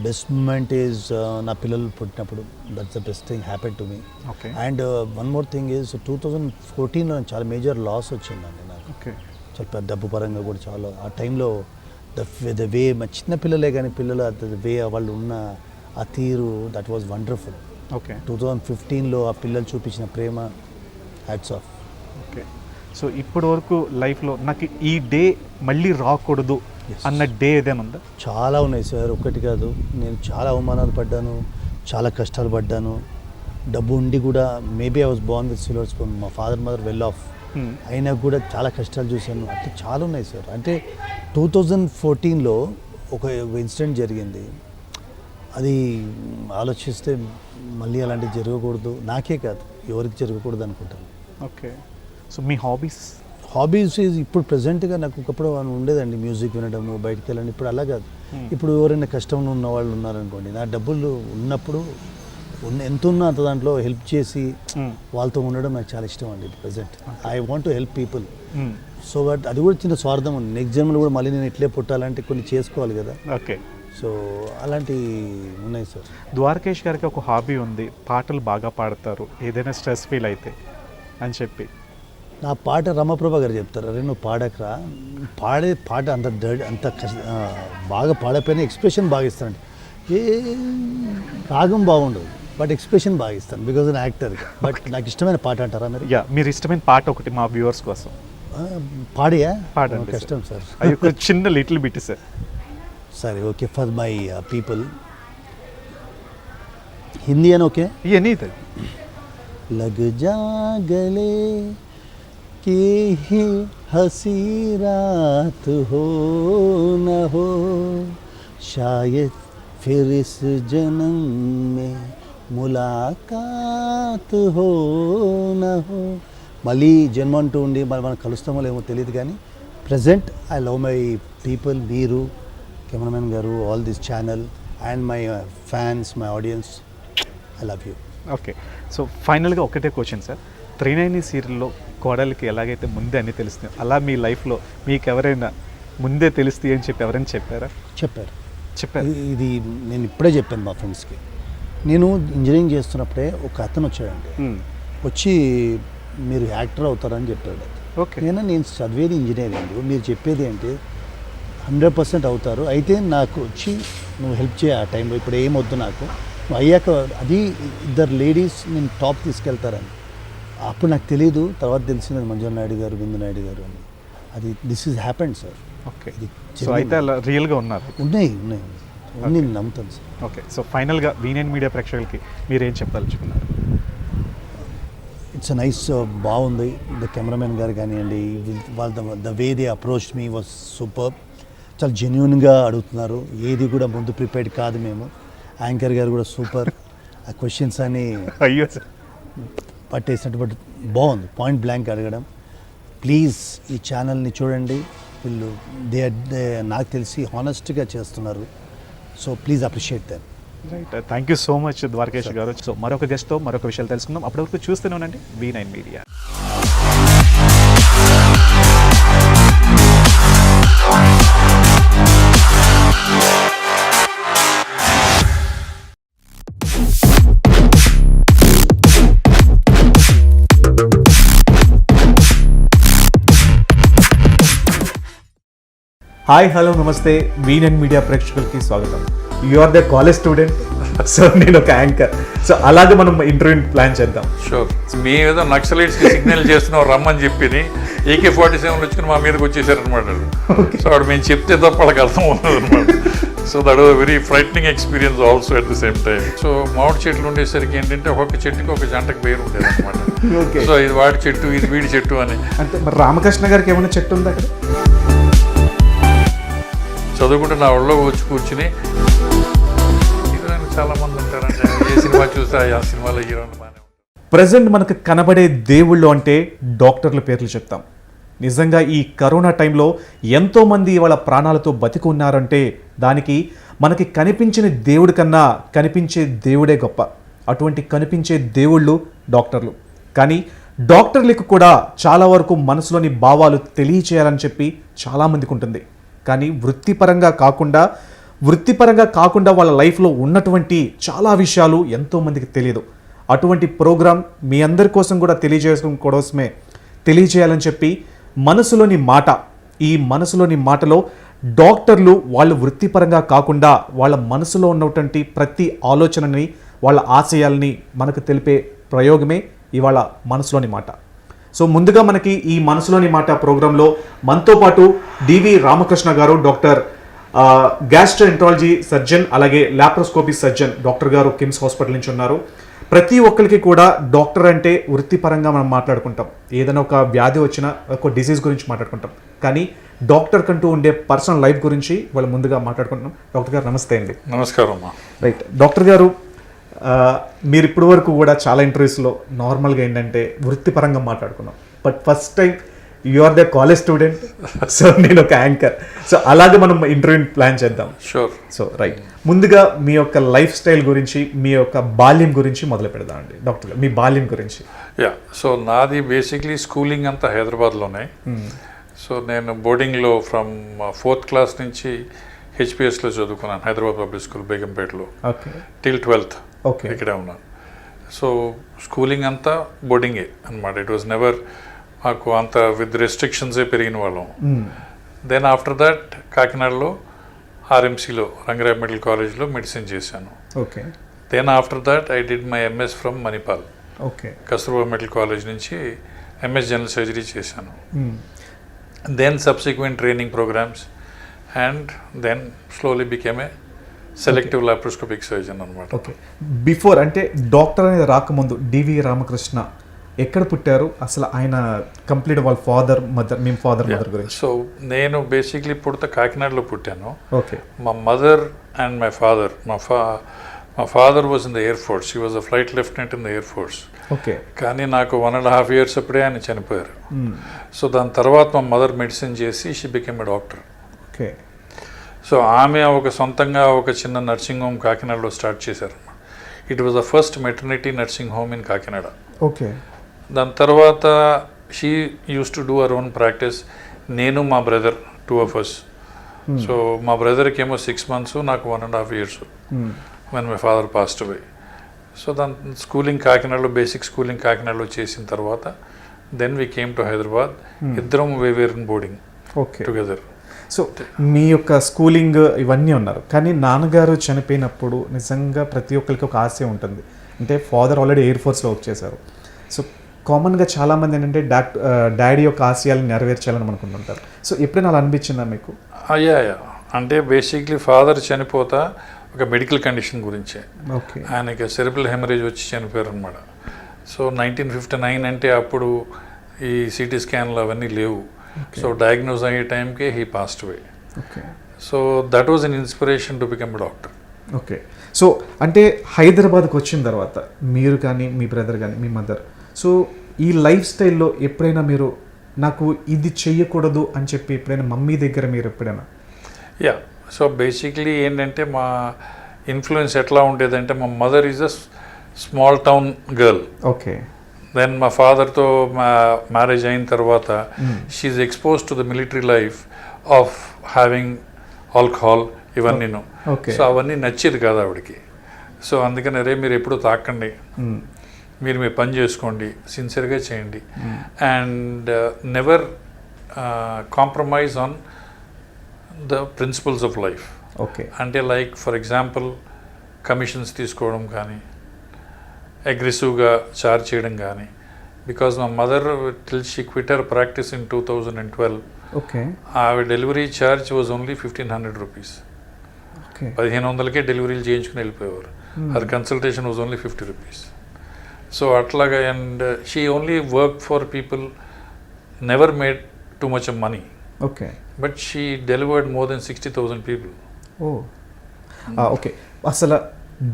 బెస్ట్ మూమెంట్ ఈజ్ నా పిల్లలు పుట్టినప్పుడు. That's the best thing happen to me. Okay. And one more thing is 2014లో చాలా మేజర్ లాస్ వచ్చిందండి నాకు. ఓకే. చాలా పెద్ద డబ్బు పరంగా కూడా చాలా. ఆ టైంలో ద వే, మా చిన్న పిల్లలే కానీ పిల్లలు వే వాళ్ళు ఉన్న ఆ తీరు, దట్ వాజ్ వండర్ఫుల్. ఓకే. 2015లో ఆ పిల్లలు చూపించిన ప్రేమ, హ్యాట్స్ ఆఫ్. ఓకే. సో ఇప్పటి వరకు లైఫ్లో నాకు ఈ డే మళ్ళీ రాకూడదు అన్న డే ఏదైనా ఉందా? చాలా ఉన్నాయి సార్, ఒక్కటి కాదు. నేను చాలా అవమానాలు పడ్డాను, చాలా కష్టాలు పడ్డాను. డబ్బు ఉండి కూడా, maybe I was Born with silver spoon. మా ఫాదర్ మదర్ వెల్ ఆఫ్, అయినా కూడా చాలా కష్టాలు చూశాను. అట్లా చాలా ఉన్నాయి సార్. అంటే 2014లో ఒక ఇన్సిడెంట్ జరిగింది. అది ఆలోచిస్తే మళ్ళీ అలాంటివి జరగకూడదు, నాకే కాదు ఎవరికి జరగకూడదు అనుకుంటాను. ఓకే. సో మీ హాబీస్ ఇప్పుడు ప్రజెంట్గా నాకు ఒకప్పుడు ఉండేదండి మ్యూజిక్ వినడము, బయటికి వెళ్ళండి. ఇప్పుడు అలా కాదు. ఇప్పుడు ఎవరైనా కష్టంలో ఉన్న వాళ్ళు ఉన్నారనుకోండి, నా డబ్బులు ఉన్నప్పుడు ఎంత ఉన్నా అంత దాంట్లో హెల్ప్ చేసి వాళ్ళతో ఉండడం నాకు చాలా ఇష్టం అండి. Present I want to help people. So but అది కూడా చిన్న స్వార్థం ఉంది. నెక్స్ట్ జన్మలో కూడా మళ్ళీ నేను ఇట్లే పుట్టాలంటే కొన్ని చేసుకోవాలి కదా. ఓకే. సో అలాంటివి ఉన్నాయి సార్. ద్వారకేష్ గారికి ఒక హాబీ ఉంది, పాటలు బాగా పాడతారు ఏదైనా స్ట్రెస్ ఫీల్ అయితే అని చెప్పి. నా పాట రమప్రభ గారు చెప్తారు, అరే నువ్వు పాడకరా, పాడే పాట అంత అంత బాగా పాడపోయినా ఎక్స్ప్రెషన్ బాగా ఇస్తానండి. ఏ రాగం బాగుండదు బట్ ఎక్స్ప్రెషన్ బాగా ఇస్తాను బికాజ్ నేను యాక్టర్. బట్ నాకు ఇష్టమైన పాట అంటారా మీరు? మీరు ఇష్టమైన పాట ఒకటి మా వ్యూవర్స్ కోసం పాడియా? పాడండి. కష్టం సార్. అది ఒక చిన్న లిటిల్ బిట్ సార్. సరే okay, for my people. Hindi అని ఓకే. ఎనీథింగ్. लग जा गले कि ही हंसी रात हो न हो, शायद फिर इस जन्म में ములాకాత్ హో నహో. మళ్ళీ జన్మ అంటూ ఉండి మనం కలుస్తామో లేమో తెలియదు, కానీ present I love my people, మీరు కెమెరామెన్ గారు, all this channel and my fans, my audience, I love you. Okay. So ఫైనల్గా ఒకటే క్వశ్చన్ సార్, 390 సీరియల్లో కోడలికి ఎలాగైతే ముందే అన్నీ తెలుస్తుంది, అలా మీ లైఫ్లో మీకు ఎవరైనా ముందే తెలుస్తాయి అని చెప్పి ఎవరైనా చెప్పారా? చెప్పారు. ఇది నేను ఇప్పుడే చెప్పాను మా ఫ్రెండ్స్కి. నేను ఇంజనీరింగ్ చేస్తున్నప్పుడే ఒక అతను వచ్చాడండి, వచ్చి మీరు యాక్టర్ అవుతారని చెప్పాడు. ఓకే. నేను చదివేది ఇంజనీరింగ్, మీరు చెప్పేది ఏంటి 100% అవుతారు, అయితే నాకు వచ్చి నువ్వు హెల్ప్ చేయ ఆ టైంలో, ఇప్పుడు ఏమొద్దు నాకు, నువ్వు అయ్యాక అది ఇద్దరు లేడీస్ నేను టాప్ తీసుకెళ్తారని. అప్పుడు నాకు తెలియదు, తర్వాత తెలిసింది మంజుల నాయుడు గారు, బిందు నాయుడు గారు అని. అది this is happened sir. Okay. So అయితే అలా రియల్గా ఉన్నారు? ఉన్నాయి నేను నమ్ముతాను సార్. ఓకే. సో ఫైనల్గా V9 మీడియా ప్రేక్షకులకి మీరేం చెప్పదలుచుకున్నారు? ఇట్స్ నైస్, బాగుంది. ద కెమెరామెన్ గారు కానివ్వండి, వాళ్ళ the way they approach me was super. చాలా జెన్యున్గా అడుగుతున్నారు, ఏది కూడా ముందు ప్రిపేర్డ్ కాదు మేము. యాంకర్ గారు కూడా సూపర్, ఆ క్వశ్చన్స్ అని అయ్యో సార్ పట్టేసినట్టు, బట్ బాగుంది, పాయింట్ బ్లాంక్ అడగడం. ప్లీజ్ ఈ ఛానల్ని చూడండి, వీళ్ళు నాకు తెలిసి హానెస్ట్గా చేస్తున్నారు. So please appreciate them. Right. Thank you so much Dwarikesh గారు. సో మరొక గెస్ట్తో మరొక విషయాలు తెలుసుకుందాం. అప్పటివరకు చూస్తూనే ఉండండి V9 మీడియా. హాయ్, హలో, నమస్తే. V9 మీడియా ప్రేక్షకులకి స్వాగతం. You are the college student, so నేను ఒక యాంకర్. సో అలాగే మనం ఇంటర్వ్యూ ప్లాన్ చేద్దాం. షూర్. మీ ఏదో నక్సలైట్స్కి సిగ్నల్ చేస్తున్నావు రమ్మని చెప్పి AK-47 వచ్చుకుని మా మీదకి వచ్చేసారనమాట. సో వాడు మేము చెప్తే తప్ప వాళ్ళకి అర్థం అవుతుంది అనమాట. So that was very frightening experience also at the same time. So మామిడి చెట్లు ఉండేసరికి ఏంటంటే ఒక్కొక్క చెట్టుకి ఒక జంటకు పేరు ఉండేది అనమాట. సో ఇది వాడి చెట్టు, ఇది వీడి చెట్టు అని. అంటే మరి రామకృష్ణ గారికి ఏమైనా చెట్టు ఉంది అక్కడ? చదువుకుంటే నా ఒళ్ళో వచ్చి కూర్చుని హీరోయిన్ చాలా మంది ఉంటారంటే ఏ సినిమా చూస్తే ఆ సినిమాలో హీరోయిన్ బాగానే ఉంటారు. ప్రజెంట్ మనకు కనబడే దేవుళ్ళు అంటే డాక్టర్ల పేర్లు చెప్తాం. నిజంగా ఈ కరోనా టైంలో ఎంతోమంది వాళ్ళ ప్రాణాలతో బతికి ఉన్నారంటే దానికి మనకి కనిపించిన దేవుడి కన్నా కనిపించే దేవుడే గొప్ప. అటువంటి కనిపించే దేవుళ్ళు డాక్టర్లు. కానీ డాక్టర్లకు కూడా చాలా వరకు మనసులోని భావాలు తెలియచేయాలని చెప్పి చాలామందికి ఉంటుంది. కానీ వృత్తిపరంగా కాకుండా వాళ్ళ లైఫ్లో ఉన్నటువంటి చాలా విషయాలు ఎంతోమందికి తెలియదు. అటువంటి ప్రోగ్రాం మీ అందరి కోసం కూడా తెలియజేయాలని చెప్పి మనసులోని మాట, ఈ మనసులోని మాటలో డాక్టర్లు వాళ్ళు వృత్తిపరంగా కాకుండా వాళ్ళ మనసులో ఉన్నటువంటి ప్రతి ఆలోచనని, వాళ్ళ ఆశయాల్ని మనకు తెలిపే ప్రయోగమే ఇవాళ మనసులోని మాట. సో ముందుగా మనకి ఈ మనసులోని మాట ప్రోగ్రాంలో మనతో పాటు డివి రామకృష్ణ గారు, డాక్టర్ గ్యాస్ట్రోఎంట్రాలజీ సర్జన్, అలాగే లాప్రోస్కోపీ సర్జన్ డాక్టర్ గారు కిమ్స్ హాస్పిటల్ నుంచి ఉన్నారు. ప్రతి ఒక్కరికి కూడా డాక్టర్ అంటే వృత్తిపరంగా మనం మాట్లాడుకుంటాం, ఏదైనా ఒక వ్యాధి వచ్చినా ఒక డిసీజ్ గురించి మాట్లాడుకుంటాం, కానీ డాక్టర్ కంటూ ఉండే పర్సనల్ లైఫ్ గురించి వాళ్ళు ముందుగా మాట్లాడుకుంటున్నాం. డాక్టర్ గారు నమస్తే అండి. నమస్కారం అమ్మా. రైట్ డాక్టర్ గారు, మీరు ఇప్పటి వరకు కూడా చాలా ఇంటర్వ్యూస్లో నార్మల్గా ఏంటంటే వృత్తిపరంగా మాట్లాడుకున్నాం, but first time you are the college student, so నేను ఒక యాంకర్, సో అలాగే మనం ఇంటర్వ్యూ ప్లాన్ చేద్దాం. షూర్. సో రైట్, ముందుగా మీ యొక్క లైఫ్ స్టైల్ గురించి, మీ యొక్క బాల్యం గురించి మొదలు పెడదామండి. డాక్టర్ గారు, మీ బాల్యం గురించి. యా, సో నాది బేసిక్లీ స్కూలింగ్ అంతా హైదరాబాద్లోనే. సో నేను బోర్డింగ్లో ఫ్రమ్ 4th క్లాస్ నుంచి హెచ్పిఎస్లో చదువుకున్నాను, హైదరాబాద్ పబ్లిక్ స్కూల్ బేగంపేటలో. ఓకే. Till 12th okay. ఇక్కడే ఉన్నాను. సో స్కూలింగ్ అంతా బోర్డింగే అనమాట. ఇట్ వాజ్ నెవర్ మాకు అంత విత్ రెస్ట్రిక్షన్సే పెరిగిన వాళ్ళం. దెన్ ఆఫ్టర్ దట్ కాకినాడలో ఆర్ఎంసీలో రంగరాయ్ మెడికల్ కాలేజ్లో మెడిసిన్ చేశాను. Okay. Then after that I did my MS from Manipal. Okay. Kasturba medical college నుంచి ఎంఎస్ జనరల్ సర్జరీ చేశాను. Then subsequent training programmes and then slowly became a selective laparoscopic surgeon అనమాట. ఓకే. బిఫోర్ అంటే డాక్టర్ అనేది రాకముందు డివి రామకృష్ణ ఎక్కడ పుట్టారు అసలు? ఆయన కంప్లీట్ వాళ్ళ ఫాదర్ మదర్, మీ ఫాదర్ మదర్ గురించి. సో నేను బేసిక్లీ పుడితే కాకినాడలో పుట్టాను. ఓకే. మా మదర్ అండ్ మై ఫాదర్, మా father was in the air force. He was a flight lieutenant in the air force. Okay. కానీ నాకు 1.5 years అప్పుడే ఆయన చనిపోయారు. సో దాని తర్వాత మా మదర్ మెడిసిన్ చేసి she became a doctor. Okay. So ఆమె ఒక సొంతంగా ఒక చిన్న నర్సింగ్ హోమ్ కాకినాడలో స్టార్ట్ చేశారు. It was the first maternity nursing home in Kakinada. Okay. దాని తర్వాత she used to do our own practice. నేను మా బ్రదర్ 2 of us. సో మా బ్రదర్కి ఏమో 6 months, నాకు 1.5 years when my father passed away. So దాని స్కూలింగ్ కాకినాడలో, బేసిక్ స్కూలింగ్ కాకినాడలో చేసిన తర్వాత then we came to Hyderabad. ఇద్దరం we were in boarding together. So మీ యొక్క స్కూలింగ్ ఇవన్నీ ఉన్నారు, కానీ నాన్నగారు చనిపోయినప్పుడు నిజంగా ప్రతి ఒక్కరికి ఒక ఆశ ఉంటుంది. అంటే ఫాదర్ ఆల్రెడీ ఎయిర్ ఫోర్స్లో వర్క్ చేశారు. సో కామన్గా చాలామంది ఏంటంటే డాడీ యొక్క ఆశయాలను నెరవేర్చాలని అనుకుంటుంటారు. సో ఎప్పుడైనా అలా అనిపించిందా మీకు? అయ్యా, అంటే బేసిక్లీ ఫాదర్ చనిపోతా ఒక మెడికల్ కండిషన్ గురించే. ఓకే. ఆయనకి సెరిబ్రల్ హెమరేజ్ వచ్చి చనిపోయారు అనమాట. సో 1959 అంటే అప్పుడు ఈ సిటీ స్కాన్లు అవన్నీ లేవు. సో డయాగ్నోజ్ అయ్యే టైంకే he passed away. Okay. So that was an inspiration to become doctor. Okay. So అంటే హైదరాబాద్కి వచ్చిన తర్వాత మీరు కానీ, మీ బ్రదర్ కానీ, మీ మదర్, సో ఈ లైఫ్ స్టైల్లో ఎప్పుడైనా మీరు నాకు ఇది చెయ్యకూడదు అని చెప్పి ఎప్పుడైనా మమ్మీ దగ్గర మీరు ఎప్పుడైనా? యా, సో బేసిక్లీ ఏంటంటే మా ఇన్ఫ్లుయెన్స్ ఎట్లా ఉండేదంటే, మా mother is a small town girl. Okay. Then మా ఫాదర్తో మ్యారేజ్ అయిన తర్వాత she exposed to the military life of having alcohol ఇవన్నీను. సో అవన్నీ నచ్చేది కాదు ఆవిడకి. సో అందుకని రే మీరు ఎప్పుడు తాకండి, మీరు మీ పని చేసుకోండి, సిన్సియర్గా చేయండి, and never compromise on the principles of life. Okay. అంటే లైక్ ఫర్ ఎగ్జాంపుల్ కమిషన్స్ తీసుకోవడం కానీ, అగ్రెసివ్గా చార్జ్ చేయడం కానీ. బికాజ్ మా mother till she quit her practice in 2012. Okay. ఆవిడ delivery charge was only 1,500 rupees. Okay. 1500కే డెలివరీలు చేయించుకుని వెళ్ళిపోయేవారు. అది consultation was only 50 rupees. So అట్లాగా, and she only work for people, never made too much of money. Okay. But she delivered more than 60,000 people. Oh, okay. అసలు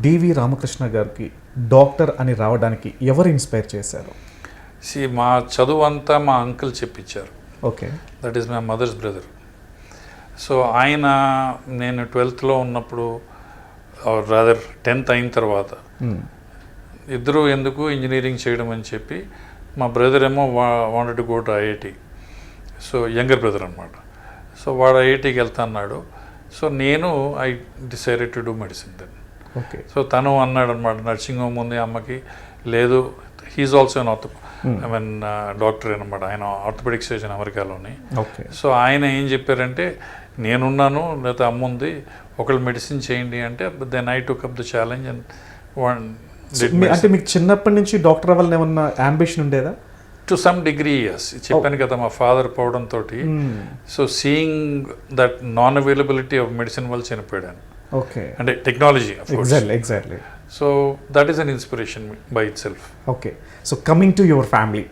డివి రామకృష్ణ గారికి డాక్టర్ అని రావడానికి ఎవరు ఇన్స్పైర్ చేశారు? మా చదువు అంతా మా అంకుల్ చెప్పించారు. Okay. That is my mother's brother. So ఆయన, నేను 12th ఉన్నప్పుడు, రాదర్ 10th అయిన తర్వాత, ఇద్దరు ఎందుకు ఇంజనీరింగ్ చేయడం అని చెప్పి, మా బ్రదర్ ఏమో wanted to go to IIT. So younger brother అనమాట. సో వాడు ఐఐటికి వెళ్తా అన్నాడు. సో నేను I decided to do medicine then. Okay. So తను అన్నాడు అనమాట, నర్సింగ్ హోమ్ ఉంది అమ్మకి, లేదు హీఈస్ ఆల్సో అన్ డాక్టర్ అనమాట. ఆయన ఆర్థోపెడిక్ సర్జన్ అమెరికాలోని. ఓకే. సో ఆయన ఏం చెప్పారంటే, నేనున్నాను, లేకపోతే అమ్మ ఉంది, ఒకళ్ళు మెడిసిన్ చేయండి అంటే, then I took up the challenge and అంటే మీకు చిన్నప్పటి నుంచి డాక్టర్ అవ్వాలని ఏమన్నా అంబిషన్ ఉండేదా? To some degree yes. చెప్పాను కదా మా ఫాదర్ పోవడంతో. So seeing that non availability of medicine వల్ల చనిపోయాను. ఓకే. అంటే technology exactly. So that is an inspiration by itself. Okay, so coming to your family,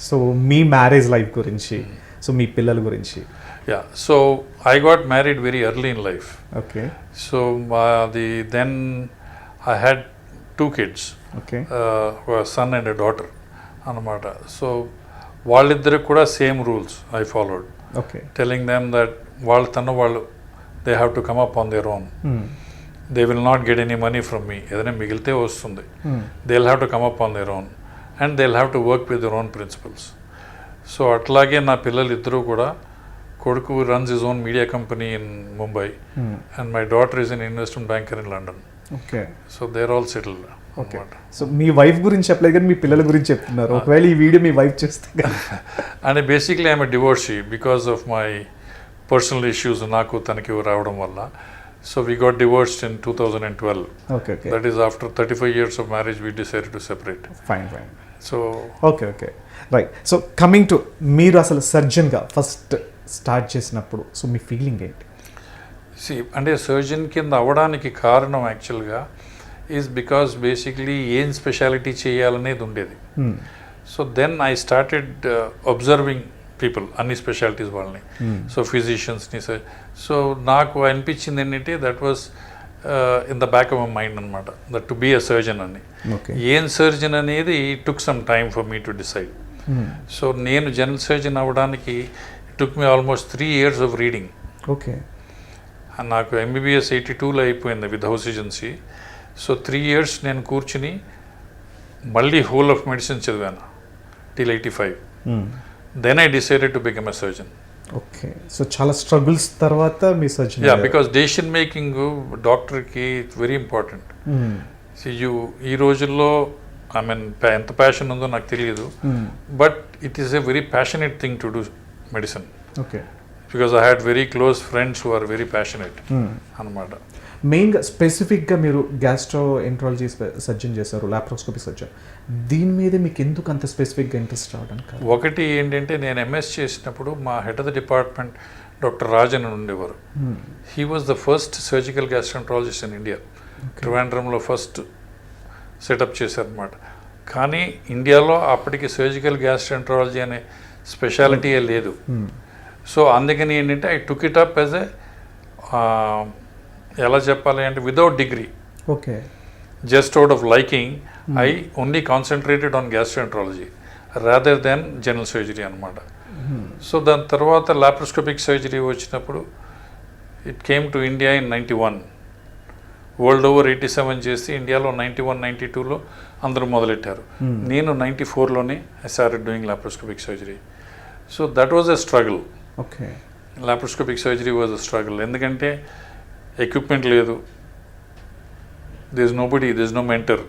so మీ మ్యారేజ్ లైఫ్ గురించి, సో మీ పిల్లల గురించి. Yeah, so I got married very early in life. ఓకే. So then I had 2 kids, ఓకే. a son and a daughter అన్నమాట. సో వాళ్ళిద్దరికి కూడా same rules I followed, okay. Telling them that వాళ్ళు they have to come up on their own, they will not get any money from me, ఏదైనా మిగిలితే వస్తుంది, they will have to come up on their own and they will have to work with their own principles. So అట్లాగే నా పిల్లలు ఇద్దరూ కూడా, కొడుకు runs his own media company in Mumbai, and my daughter is an investment banker in London. Okay. So they're all settled. Okay. So me wife గురించి చెప్పలేదు కానీ మీ పిల్లల గురించి చెప్తున్నారు. ఒకవేళ ఈ వీడియో మీ వైఫ్ చేస్తే And basically I'm a divorcee because of my personal issues నాకు తనకి రావడం వల్ల. So we got divorced in 2012. Okay. Okay. That is after 35 years of marriage we decided to separate. Fine. Fine. So okay. Okay. Right. So coming to మీరు అసలు సర్జన్గా ఫస్ట్ స్టార్ట్ చేసినప్పుడు సో మీ ఫీలింగ్ ఏంటి? అంటే సర్జన్ కింద అవ్వడానికి కారణం యాక్చువల్గా ఈజ్ బికాస్ బేసిక్లీ ఏం స్పెషాలిటీ చేయాలనేది ఉండేది. So then I started observing people, అన్ని స్పెషాలిటీస్ వాళ్ళని, సో ఫిజిషియన్స్ని. సో నాకు అనిపించింది ఏంటంటే that was in the back of my mind అనమాట, that to be a surgeon అని. ఏం సర్జన్ అనేది took some time for me to decide. So నేను జనరల్ సర్జన్ అవ్వడానికి took me almost 3 years of reading. Okay. నాకు MBBS 82లో అయిపోయింది with house agency. So 3 years నేను కూర్చుని మళ్ళీ హోల్ ఆఫ్ మెడిసిన్ చదివాను till 85. Then I decided to become a surgeon. Okay. So చాలా స్ట్రగుల్స్ తర్వాత మీ surgeon. Yeah, because decision making డాక్టర్కి ఇట్స్ వెరీ ఇంపార్టెంట్. ఈ రోజుల్లో ఐ మీన్ ఎంత ప్యాషన్ ఉందో నాకు తెలియదు, but it is a very passionate thing to do medicine. Okay. Because I had very close friends who are very passionate అనమాట. మెయిన్గా స్పెసిఫిక్గా మీరు గ్యాస్ట్రో ఎంట్రాలజీ సర్జన్ చేశారు, లాప్రోస్కోపీ సర్జన్. దీని మీద మీకు ఎందుకు అంత స్పెసిఫిక్గా ఇంట్రెస్ట్ రావడానికి? ఒకటి ఏంటంటే నేను ఎంఎస్ చేసినప్పుడు మా head of the department doctor Rajan అని ఉండేవారు. He was the first surgical gastroenterologist in India. ట్రివాండ్రంలో ఫస్ట్ సెటప్ చేశారనమాట. కానీ ఇండియాలో అప్పటికి సర్జికల్ గ్యాస్ట్రోఎంట్రాలజీ అనే స్పెషాలిటీయే లేదు. సో అందుకని ఏంటంటే I took it up as a, ఎలా చెప్పాలి అంటే, without degree, okay, just out of liking I only concentrated on gastroenterology rather than general surgery అనమాట. సో దాని తర్వాత లాప్రోస్కోపిక్ సర్జరీ వచ్చినప్పుడు it came to India in 91. World over 87 చేసి ఇండియాలో 91, 92లో అందరూ మొదలెట్టారు. నేను 94లోనే I started doing laparoscopic surgery. So that was a struggle. Okay. Laparoscopic surgery was a struggle. ఎందుకంటే ఎక్విప్మెంట్ లేదు, this nobody, this no mentor,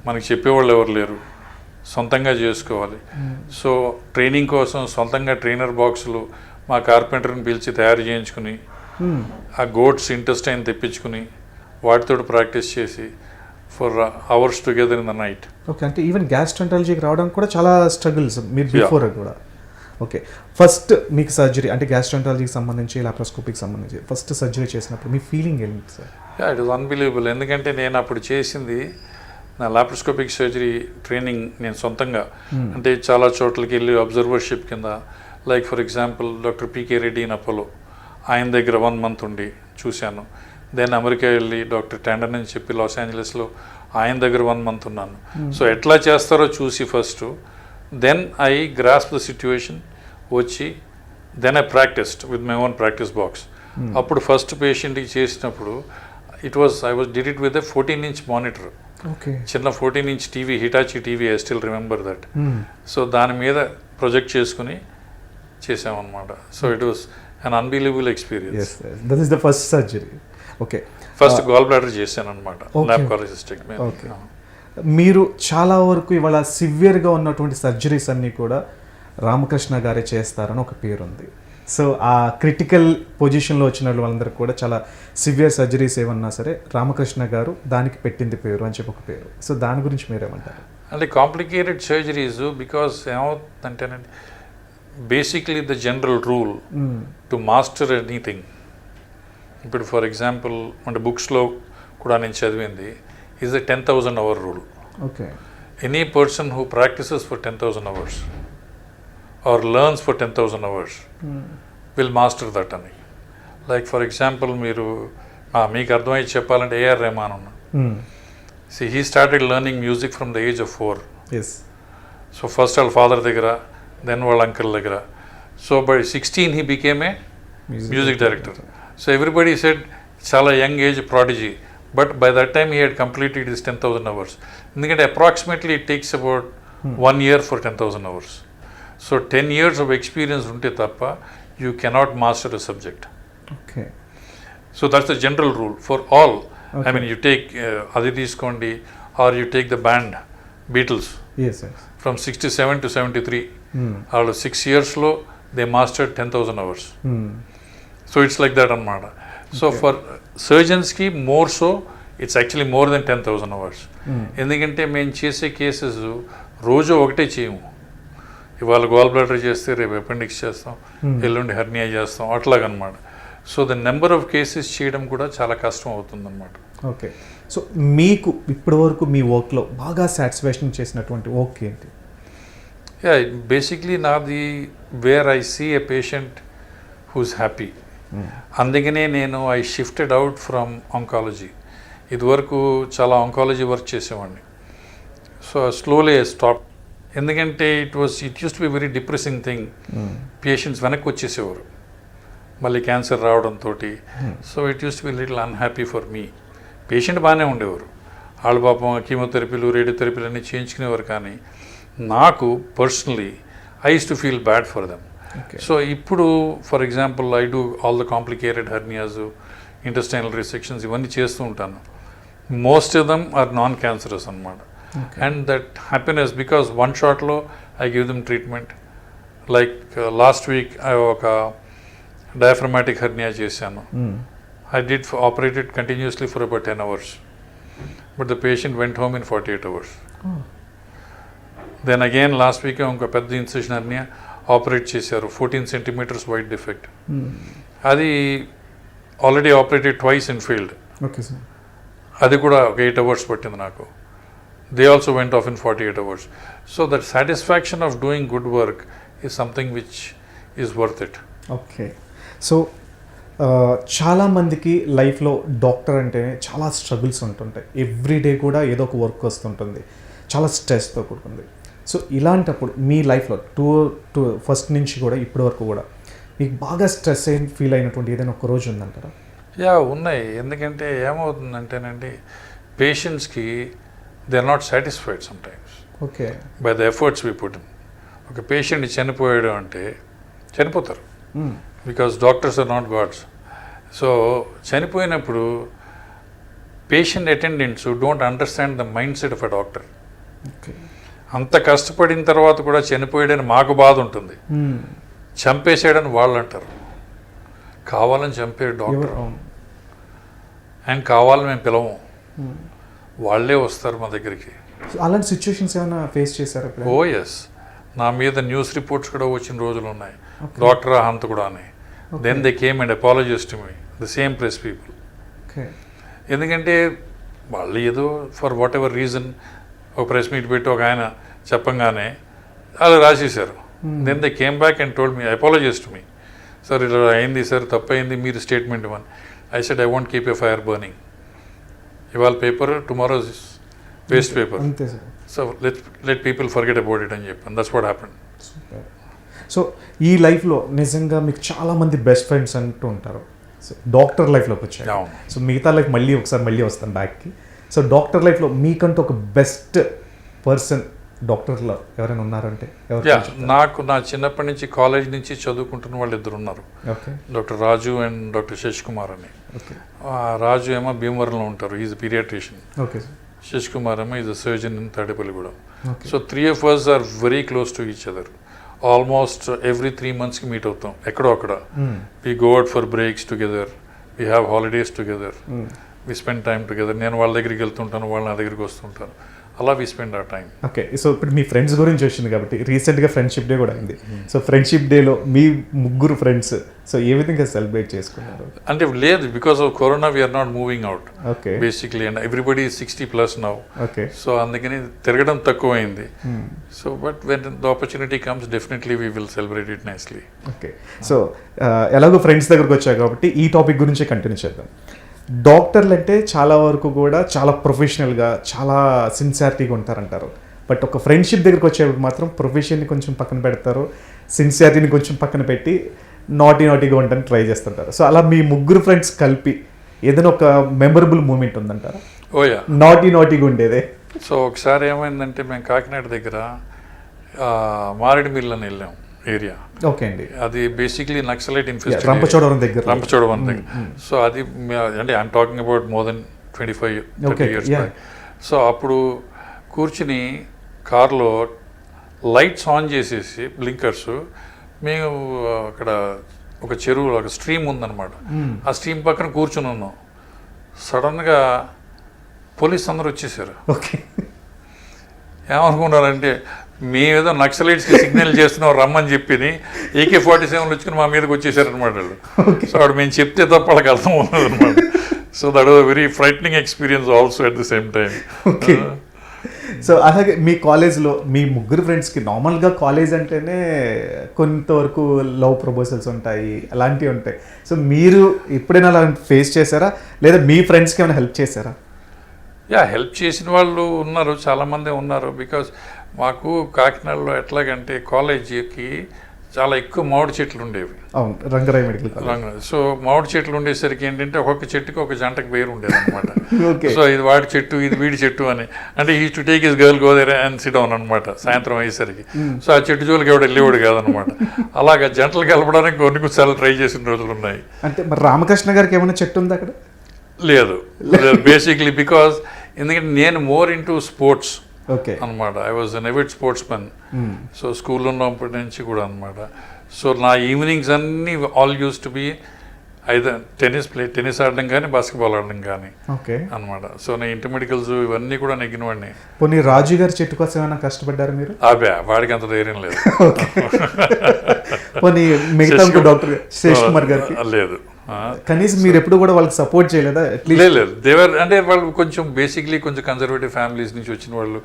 మనకి చెప్పేవాళ్ళు ఎవరు లేరు, సొంతంగా చేసుకోవాలి. సో ట్రైనింగ్ కోసం సొంతంగా ట్రైనర్ బాక్సులు మా కార్పెంటర్ని పిలిచి తయారు చేయించుకుని, ఆ గోట్స్ ఇంటెస్టైన్ తెప్పించుకుని వాటితో ప్రాక్టీస్ చేసి for hours together in the night. Okay. అంటే ఈవెన్ గ్యాస్ట్రోఎంట్రాలజీకి రావడానికి కూడా చాలా స్ట్రగుల్స్ మీరు బిఫోర్ కూడా. ఓకే. ఫస్ట్ మీకు సర్జరీ అంటే గ్యాస్ట్రోఎంట్రాలజీకి సంబంధించి, లాప్రోస్కోపీకి సంబంధించి ఫస్ట్ సర్జరీ చేసినప్పుడు మీ ఫీలింగ్ ఏంటి సార్? It was unbelievable. ఎందుకంటే నేను అప్పుడు చేసింది నా లాప్రోస్కోపిక్ సర్జరీ ట్రైనింగ్ నేను సొంతంగా, అంటే చాలా చోట్లకి వెళ్ళి అబ్జర్వర్షిప్ కింద, like for example doctor PK Reddy in Apollo, ఆయన దగ్గర 1 month ఉండి చూశాను. దెన్ అమెరికా వెళ్ళి డాక్టర్ టెండన్ అని చెప్పి లాస్ ఏంజలస్లో ఆయన దగ్గర 1 month ఉన్నాను. సో ఎట్లా చేస్తారో చూసి first, then I grasp the situation, వచ్చి then I practiced with my own practice box. అప్పుడు ఫస్ట్ పేషెంట్కి చేసినప్పుడు I was did it with a 14-inch monitor. Okay. చిన్న 14-inch TV, Hitachi TV, I still remember that. So దాని మీద ప్రొజెక్ట్ చేసుకుని చేసామన్నమాట. So it was an unbelievable experience. That is the first surgery. Okay. First gallbladder చేశాను అనమాట, లాప్రోస్కోపిక్. ఓకే. మీరు చాలా వరకు ఇవాళ సివియర్గా ఉన్నటువంటి సర్జరీస్ అన్నీ కూడా రామకృష్ణ గారే చేస్తారని ఒక పేరు ఉంది. సో ఆ క్రిటికల్ పొజిషన్లో వచ్చిన వాళ్ళందరికీ కూడా చాలా సివియర్ సర్జరీస్ ఏమన్నా సరే రామకృష్ణ గారు దానికి పెట్టింది పేరు అని చెప్పి ఒక పేరు. సో దాని గురించి మీరేమంటారు? అంటే కాంప్లికేటెడ్ సర్జరీస్ బికాస్ ఏమవుతుందంటేనండి, basically the general rule to master anything. ఇప్పుడు ఫర్ ఎగ్జాంపుల్ అంటే బుక్స్లో కూడా నేను చదివింది, is the 10,000 hour rule. Okay Any person who practices for 10,000 hours or learns for 10,000 hours will master that అని. Like for example, మీకు అర్థమై చెప్పాలంటే A.R. Rahman ఉన్నా. See, he started learning music from the age of 4. Yes So first వాళ్ళ ఫాదర్ దగ్గర, then వాళ్ళ అంకుల్ దగ్గర. So by 16 he became a music director. So everybody said చాలా young age prodigy. But by that time he had completed his 10,000 hours. ఎందుకంటే approximately it takes about 1 year for 10,000 hours. So 10 years of experience ఉంటే తప్ప you cannot master a subject. Okay So that's the general rule for all. I mean, you take అది తీసుకోండి, or you take the band Beatles yes yes from 67 to 73. వాళ్ళు 6 yearsలో they mastered 10,000 hours. So it's like that అన్నమాట. So for surgeonsకి more so, it's actually more than 10,000 hours. ఎందుకంటే మేము చేసే కేసెస్ రోజు ఒకటే చేయము. ఇవాళ గోల్ బ్లాడర్ చేస్తే రేపు అపెండిక్స్ చేస్తాం, ఎల్లుండి హెర్నియా చేస్తాం, అట్లాగనమాట. So the number of cases చేయడం కూడా చాలా కష్టం అవుతుందన్నమాట. ఓకే సో మీకు ఇప్పటి వరకు మీ వర్క్లో బాగా సాటిస్ఫాక్షన్ చేసినటువంటి వర్క్ ఏంటి? యా, బేసిక్లీ నాది where I see a patient who's happy. అందుకనే నేను I shifted out from oncology. ఇదివరకు చాలా ఆంకాలజీ వర్క్ చేసేవాడిని. So slowly I stop. ఎందుకంటే it use to be very depressing thing. Patients వెనక్కి వచ్చేసేవారు మళ్ళీ క్యాన్సర్ రావడంతో. So it use to be little unhappy for me. Patient బాగానే ఉండేవారు, వాళ్ళ పాపం కీమోథెరపీలు రేడియోథెరపీలు అన్నీ చేయించుకునేవారు. కానీ నాకు personally I use to feel bad for them. So ఇప్పుడు for example I do all the complicated hernias, intestinal resections ఇవన్నీ చేస్తూ ఉంటాను. Most of them are non cancerous అనమాట. And that happiness because one షాట్లో I give them treatment. Like last week ఒక డయాఫ్రమాటిక్ హెర్నియా చేశాను. I did operated continuously for about 10 hours. But the patient went home in 48 hours. Then again last week unka pedda incision hernia operate chesaru, 14 centimeters wide defect. Adi already operated twice and failed. Okay sir. Adi kuda 8 hours pattindi naku. They also went off in 48 hours. So that satisfaction of doing good work is something which is worth it. Okay so చాలామందికి లైఫ్లో డాక్టర్ అంటేనే చాలా స్ట్రగుల్స్ ఉంటుంటాయి. ఎవ్రీడే కూడా ఏదో ఒక వర్క్ వస్తుంటుంది, చాలా స్ట్రెస్తో కూడుకుంది. సో ఇలాంటప్పుడు మీ లైఫ్లో టూ ఫస్ట్ నుంచి కూడా ఇప్పటి వరకు కూడా మీకు బాగా స్ట్రెస్ ఫీల్ అయినటువంటి ఏదైనా ఒక రోజు ఉందంటారా? యా, ఉన్నాయి. ఎందుకంటే ఏమవుతుందంటేనండి, పేషెంట్స్కి they are not satisfied sometimes okay by the efforts we put in. ఒక పేషెంట్ చనిపోయాడు అంటే చనిపోతారు, because doctors are not gods. So చనిపోయినప్పుడు patient attendants don't understand the mindset of a doctor. Okay అంత కష్టపడిన తర్వాత కూడా చనిపోయాడని మాకు బాధ ఉంటుంది, చంపేసాడని వాళ్ళు అంటారు. కావాలని చంపాడు డాక్టర్ అండ్ కావాలని మేము పిలవము, వాళ్ళే వస్తారు మా దగ్గరికి. అలాంటి సిచ్యువేషన్స్ ఏమైనా ఫేస్ చేశారా? ఓ ఎస్, నా మీద న్యూస్ రిపోర్ట్స్ కూడా వచ్చిన రోజులు ఉన్నాయి. డాక్టర్ హంత్ కూడా అని. Then they came and apologize to me, the same press people. ఎందుకంటే వాళ్ళు ఏదో ఫర్ వాట్ ఎవర్ రీజన్ ఒక ప్రెస్ మీట్ పెట్టి ఒక ఆయన చెప్పంగానే అలా రాసేశారు. దెన్ దే కేమ్ బ్యాక్ అండ్ టోల్డ్ మీ, అపాలజైజ్ టు మీ, సార్ ఇలా అయింది సార్, తప్పైంది, మీరు స్టేట్మెంట్ ఇవ్వని. I said I want keep a fire burning. ఇవాళ paper, tomorrow waste paper. So let people forget about it అని చెప్పాను. That's what happened. సో ఈ లైఫ్లో నిజంగా మీకు చాలామంది బెస్ట్ ఫ్రెండ్స్ అంటూ ఉంటారు. సో డాక్టర్ లైఫ్లోకి వచ్చారు. సో మిగతా లైఫ్ మళ్ళీ వస్తాను బ్యాక్కి. సో డాక్టర్ లైఫ్లో మీకంటూ ఒక బెస్ట్ పర్సన్ డాక్టర్లో ఎవరైనా ఉన్నారంటే నాకు నా చిన్నప్పటి నుంచి కాలేజ్ నుంచి చదువుకుంటున్న వాళ్ళు ఇద్దరు ఉన్నారు. Doctor Raju and doctor Sashi Kumar అని. రాజు ఏమో భీమవరంలో ఉంటారు, ఈజ్ పీడియాట్రిషియన్. శశి కుమార్ ఏమో is a surgeon in Tadepalligudem. So 3 of us are very close to each other. Almost every 3 monthsకి మీట్ అవుతాం ఎక్కడో అక్కడ. We go out for breaks together, we have holidays together, we spend time together. నేను వాళ్ళ దగ్గరికి వెళ్తుంటాను, వాళ్ళు నా దగ్గరికి వస్తుంటారు. అలా we spend our time. Okay, so ఇప్పుడు మీ ఫ్రెండ్స్ గురించి వచ్చింది కాబట్టి రీసెంట్గా ఫ్రెండ్షిప్ డే కూడా అయింది. సో ఫ్రెండ్షిప్ డేలో మీ ముగ్గురు ఫ్రెండ్స్ సో ఏ విధంగా సెలబ్రేట్ చేసుకున్నారు? అంటే లేదు, because of corona we're not moving out okay, basically, and everybody 60+ now. Okay, so అందుకని తిరగడం తక్కువైంది. So but when the opportunity comes definitely we will celebrate it nicely. Okay, so ఎలాగో ఫ్రెండ్స్ దగ్గరకు వచ్చాయి కాబట్టి ఈ టాపిక్ గురించి కంటిన్యూ చేద్దాం. డాక్టర్లు అంటే చాలా వరకు కూడా చాలా ప్రొఫెషనల్గా చాలా సిన్సియారిటీగా ఉంటారంటారు. బట్ ఒక ఫ్రెండ్షిప్ దగ్గరకు వచ్చేప్పుడు మాత్రం ప్రొఫెషన్ని కొంచెం పక్కన పెడతారు, సిన్సియారిటీని కొంచెం పక్కన పెట్టి నాటీగా ఉండడానికి ట్రై చేస్తుంటారు. సో అలా మీ ముగ్గురు ఫ్రెండ్స్ కలిపి ఏదైనా ఒక మెమరబుల్ మూమెంట్ ఉందంటారా? ఓయా, నాటీగా ఉండేదే. సో ఒకసారి ఏమైందంటే మేము కాకినాడ దగ్గర మారేడుమిల్లి అని వెళ్ళాం ఏరియా. ఓకే అండి, అది బేసిక్లీ నక్సలైట్ ఇన్ఫెస్టెడ్ రంపచోడవరం దగ్గర. సో అది అంటే I'm talking about more than 25-30 years back. So అప్పుడు కూర్చుని కార్లో లైట్స్ ఆన్ చేసేసి బ్లింకర్స్, మేము అక్కడ ఒక చెరువు, ఒక స్ట్రీమ్ ఉందన్నమాట, ఆ స్ట్రీమ్ పక్కన కూర్చుని ఉన్నాం. సడన్గా పోలీస్ అందరూ వచ్చేసారు. ఓకే, ఏమనుకున్నారంటే మేమేదో నక్సలైట్స్కి సిగ్నల్ చేస్తున్నాం రమ్మని చెప్పి AK-47 వచ్చుకుని మా మీదకి వచ్చేసారనమాట వాళ్ళు. సో వాడు మేము చెప్తే తప్ప వాళ్ళకి అర్థం ఉన్నది అనమాట. So that was very frightening experience also at the same time. Okay, so అలాగే మీ కాలేజ్లో మీ ముగ్గురు ఫ్రెండ్స్కి నార్మల్గా కాలేజ్ అంటేనే కొంతవరకు లవ్ ప్రపోజల్స్ ఉంటాయి, అలాంటివి ఉంటాయి. సో మీరు ఎప్పుడైనా అలా ఫేస్ చేశారా, లేదా మీ ఫ్రెండ్స్కి ఏమైనా హెల్ప్ చేశారా? యా, హెల్ప్ చేసిన వాళ్ళు ఉన్నారు, చాలామంది ఉన్నారు. బికాస్ మాకు కాకినాడలో ఎట్లాగంటే కాలేజీకి చాలా ఎక్కువ మామిడి చెట్లు ఉండేవి. అవును, రంగరాయ మెడికల్ కాలేజ్. సో మామిడి చెట్లు ఉండేసరికి ఏంటంటే ఒక్కొక్క చెట్టుకి ఒక జంటకు పేరు ఉండేది అనమాట. ఓకే, సో ఇది వాడి చెట్టు, ఇది వీడి చెట్టు అని. అంటే ఈ to take is girl go there and SIT down అనమాట సాయంత్రం అయ్యేసరికి. సో ఆ చెట్టు జోలికి ఎవడు వెళ్ళేవాడు కాదనమాట. అలాగా జంటలు కలపడానికి కొన్ని సార్లు ట్రై చేసిన రోజులు ఉన్నాయి. అంటే మరి రామకృష్ణ గారికి ఏమైనా చెట్టు ఉంది అక్కడ? లేదు, బేసిక్లీ బికాస్ ఎందుకంటే నేను మోర్ ఇంటూ స్పోర్ట్స్ ఓకే అనమాట. I was an Avid sports men. So స్కూల్లో ఉన్నప్పటి నుంచి కూడా అనమాట. సో నా ఈవినింగ్స్ అన్నీ all use to B either tennis ఆడడం కానీ బాస్కెట్బాల్ ఆడడం కానీ ఓకే అనమాట. సో నేను ఇంటర్మీడియట్స్ ఇవన్నీ కూడా నెగ్గినవాడిని. పోనీ రాజు గారి చెట్టు కోసం ఏమైనా కష్టపడ్డారు మీరు? అబ్బా, వాడికి అంత ధైర్యం లేదు. పోనీ మిగతా డాక్టర్ శ్రేష్ కుమార్ గారికి లేదు. కనీసం మీరు ఎప్పుడు కూడా వాళ్ళకి సపోర్ట్ చేయలేదా? లేదు, దేవర్ అంటే వాళ్ళు కొంచెం బేసిక్లీ కొంచెం కన్జర్వేటివ్ ఫ్యామిలీస్ నుంచి వచ్చిన వాళ్ళు.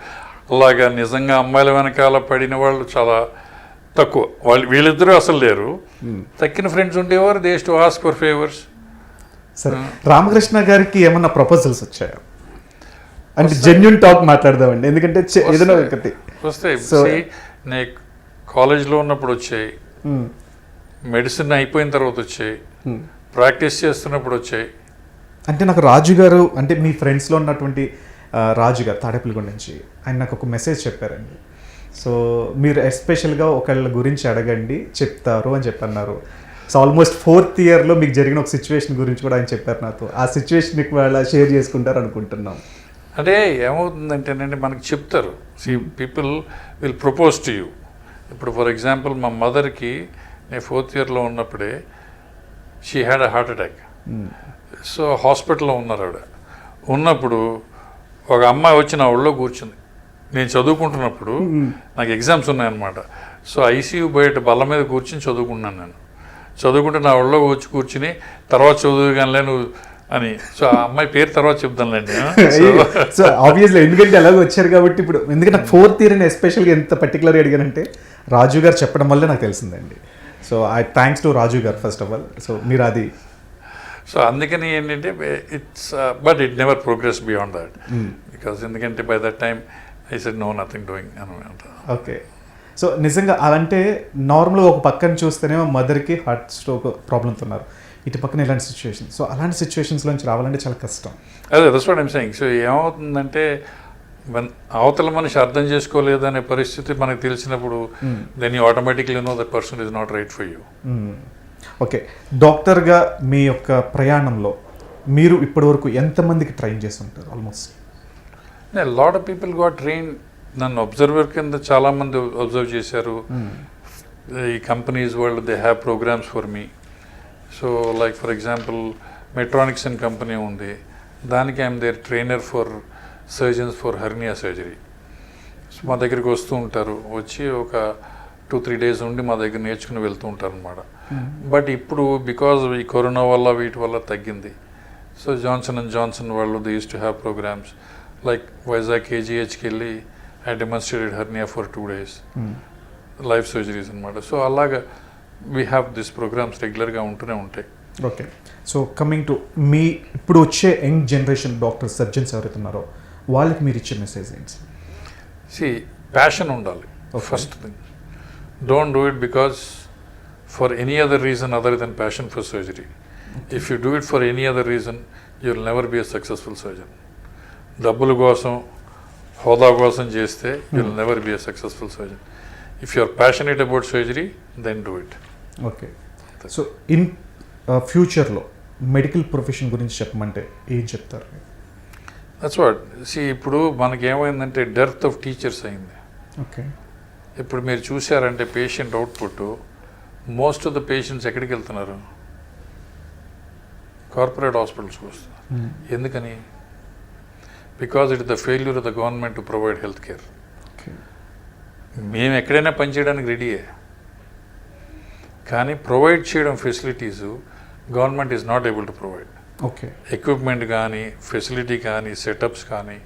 అలాగా నిజంగా అమ్మాయిల వెనకాల పడిన వాళ్ళు చాలా తక్కువ. వీళ్ళిద్దరూ అసలు లేరు. తక్కిన ఫ్రెండ్స్ ఉండేవారు. They to ask for favours. సరే, రామకృష్ణ గారికి ఏమన్నా ప్రపోజల్స్ వచ్చాయా? అంటే జెన్యున్ టాక్ మాట్లాడదామండి, ఎందుకంటే ఏదైనా ఒకటి వస్తాయి. నేను కాలేజ్లో ఉన్నప్పుడు వచ్చాయి, మెడిసిన్ అయిపోయిన తర్వాత వచ్చాయి, ప్రాక్టీస్ చేస్తున్నప్పుడు వచ్చాయి. అంటే నాకు రాజు గారు అంటే మీ ఫ్రెండ్స్లో ఉన్నటువంటి రాజు గారు తాడేపల్లిగూడ నుంచి ఆయన నాకు ఒక మెసేజ్ చెప్పారండి. సో మీరు ఎస్పెషల్గా ఒకళ్ళ గురించి అడగండి చెప్తారు అని చెప్పన్నారు. సో ఆల్మోస్ట్ 4th ఇయర్లో మీకు జరిగిన ఒక సిచ్యువేషన్ గురించి కూడా ఆయన చెప్పారు నాతో. ఆ సిచ్యువేషన్ మీకు వాళ్ళ షేర్ చేసుకుంటారు అనుకుంటున్నాం. అంటే ఏమవుతుందంటేనండి, మనకు చెప్తారు. People will propose to you. ఇప్పుడు ఫర్ ఎగ్జాంపుల్ మా మదర్కి నేను 4th ఇయర్లో ఉన్నప్పుడే she had a heart attack. So హాస్పిటల్లో ఉన్నారు ఆవిడ. ఉన్నప్పుడు ఒక అమ్మాయి వచ్చి నా ఒళ్ళో కూర్చుంది. నేను చదువుకుంటున్నప్పుడు నాకు ఎగ్జామ్స్ ఉన్నాయన్నమాట. సో ICU బయట బల్ల మీద కూర్చుని చదువుకున్నాను. నేను చదువుకుంటే నా ఒళ్ళో వచ్చి కూర్చుని తర్వాత చదువుగానే నువ్వు అని. సో ఆ అమ్మాయి పేరు తర్వాత చెప్తానులేండి. సో ఆబ్వియస్లీ ఎందుకంటే అలాగే వచ్చారు కాబట్టి. ఇప్పుడు ఎందుకంటే నాకు 4th ఇయర్ అని ఎస్పెషల్గా ఎంత పర్టికులర్గా అడిగానంటే రాజు గారు చెప్పడం వల్లే నాకు తెలిసిందండి. సో ఐ థ్యాంక్స్ టు రాజు గారు ఫస్ట్ ఆఫ్ ఆల్. సో మీరు అది సో అందుకని ఏంటంటే it's but it never progress beyond that. Because ఎందుకంటే by that time I said no nothing doing అనమాట. ఓకే, సో నిజంగా అలాంటే నార్మల్గా ఒక పక్కన చూస్తేనేమో మదర్కి హార్ట్ స్ట్రోక్ ప్రాబ్లంతో ఉన్నారు, ఇటు పక్కన ఇలాంటి సిచ్యువేషన్. సో అలాంటి సిచ్యువేషన్స్లోంచి రావాలంటే చాలా కష్టం. అదే that's what I'm saying. So ఏమవుతుందంటే అవతల మనిషి అర్థం చేసుకోలేదనే పరిస్థితి మనకు తెలిసినప్పుడు then you automatically know that person is not right for you. Okay, డాక్టర్గా మీ యొక్క ప్రయాణంలో మీరు ఇప్పటివరకు ఎంతమందికి ట్రైన్ చేసి ఉంటారు? Almost lot of people got train. నన్ను అబ్జర్వర్ కింద చాలామంది అబ్జర్వ్ చేశారు. ఈ కంపెనీస్ వాళ్ళు they have programmes for me. So like for example Medtronics and company ఉంది, దానికి I'm their trainer for surgeons for hernia surgery. So మా దగ్గరికి వస్తూ ఉంటారు, వచ్చి ఒక 2-3 డేస్ ఉండి మా దగ్గర నేర్చుకుని వెళ్తూ ఉంటారు అనమాట. బట్ ఇప్పుడు బికాజ్ ఈ కరోనా వల్ల వీటి వల్ల తగ్గింది. సో జాన్సన్ వాళ్ళు they use to have programmes like Vizag కేజీహెచ్కి వెళ్ళి I demonstrated hernia for 2 days live surgeries అనమాట. సో అలాగా వీ హ్యావ్ దిస్ ప్రోగ్రామ్స్ రెగ్యులర్గా ఉంటూనే ఉంటాయి. ఓకే. సో కమింగ్ టు మీ ఇప్పుడు వచ్చే యంగ్ జనరేషన్ డాక్టర్ సర్జన్స్ ఎవరైతే ఉన్నారో వాళ్ళకి మీరు ఇచ్చే మెసేజ్ ఏంటి? సి ప్యాషన్ ఉండాలి first thing. Don't do it because for any other reason other than passion for surgery. If you do it for any other reason you will never be a successful surgeon. డబ్బుల కోసం హోదా కోసం చేస్తే you will never be a successful surgeon. If you are passionate about surgery then do it. Okay. So in ఫ్యూచర్లో మెడికల్ ప్రొఫెషన్ గురించి చెప్పమంటే ఏం చెప్తారు? That's what. సి ఇప్పుడు మనకేమైందంటే డెర్త్ ఆఫ్ టీచర్స్ అయింది. ఓకే. ఇప్పుడు మీరు చూసారంటే patient output most of the patients ఎక్కడికి వెళ్తున్నారు? కార్పొరేట్ హాస్పిటల్స్కి వస్తున్నారు. ఎందుకని? Because it the failure of the government to provide health care. మేము ఎక్కడైనా పనిచేయడానికి రెడీయే, కానీ ప్రొవైడ్ చేయడం facilities government is not able to provide. Okay. Equipment కానీ ఫెసిలిటీ కానీ సెటప్స్ కానీ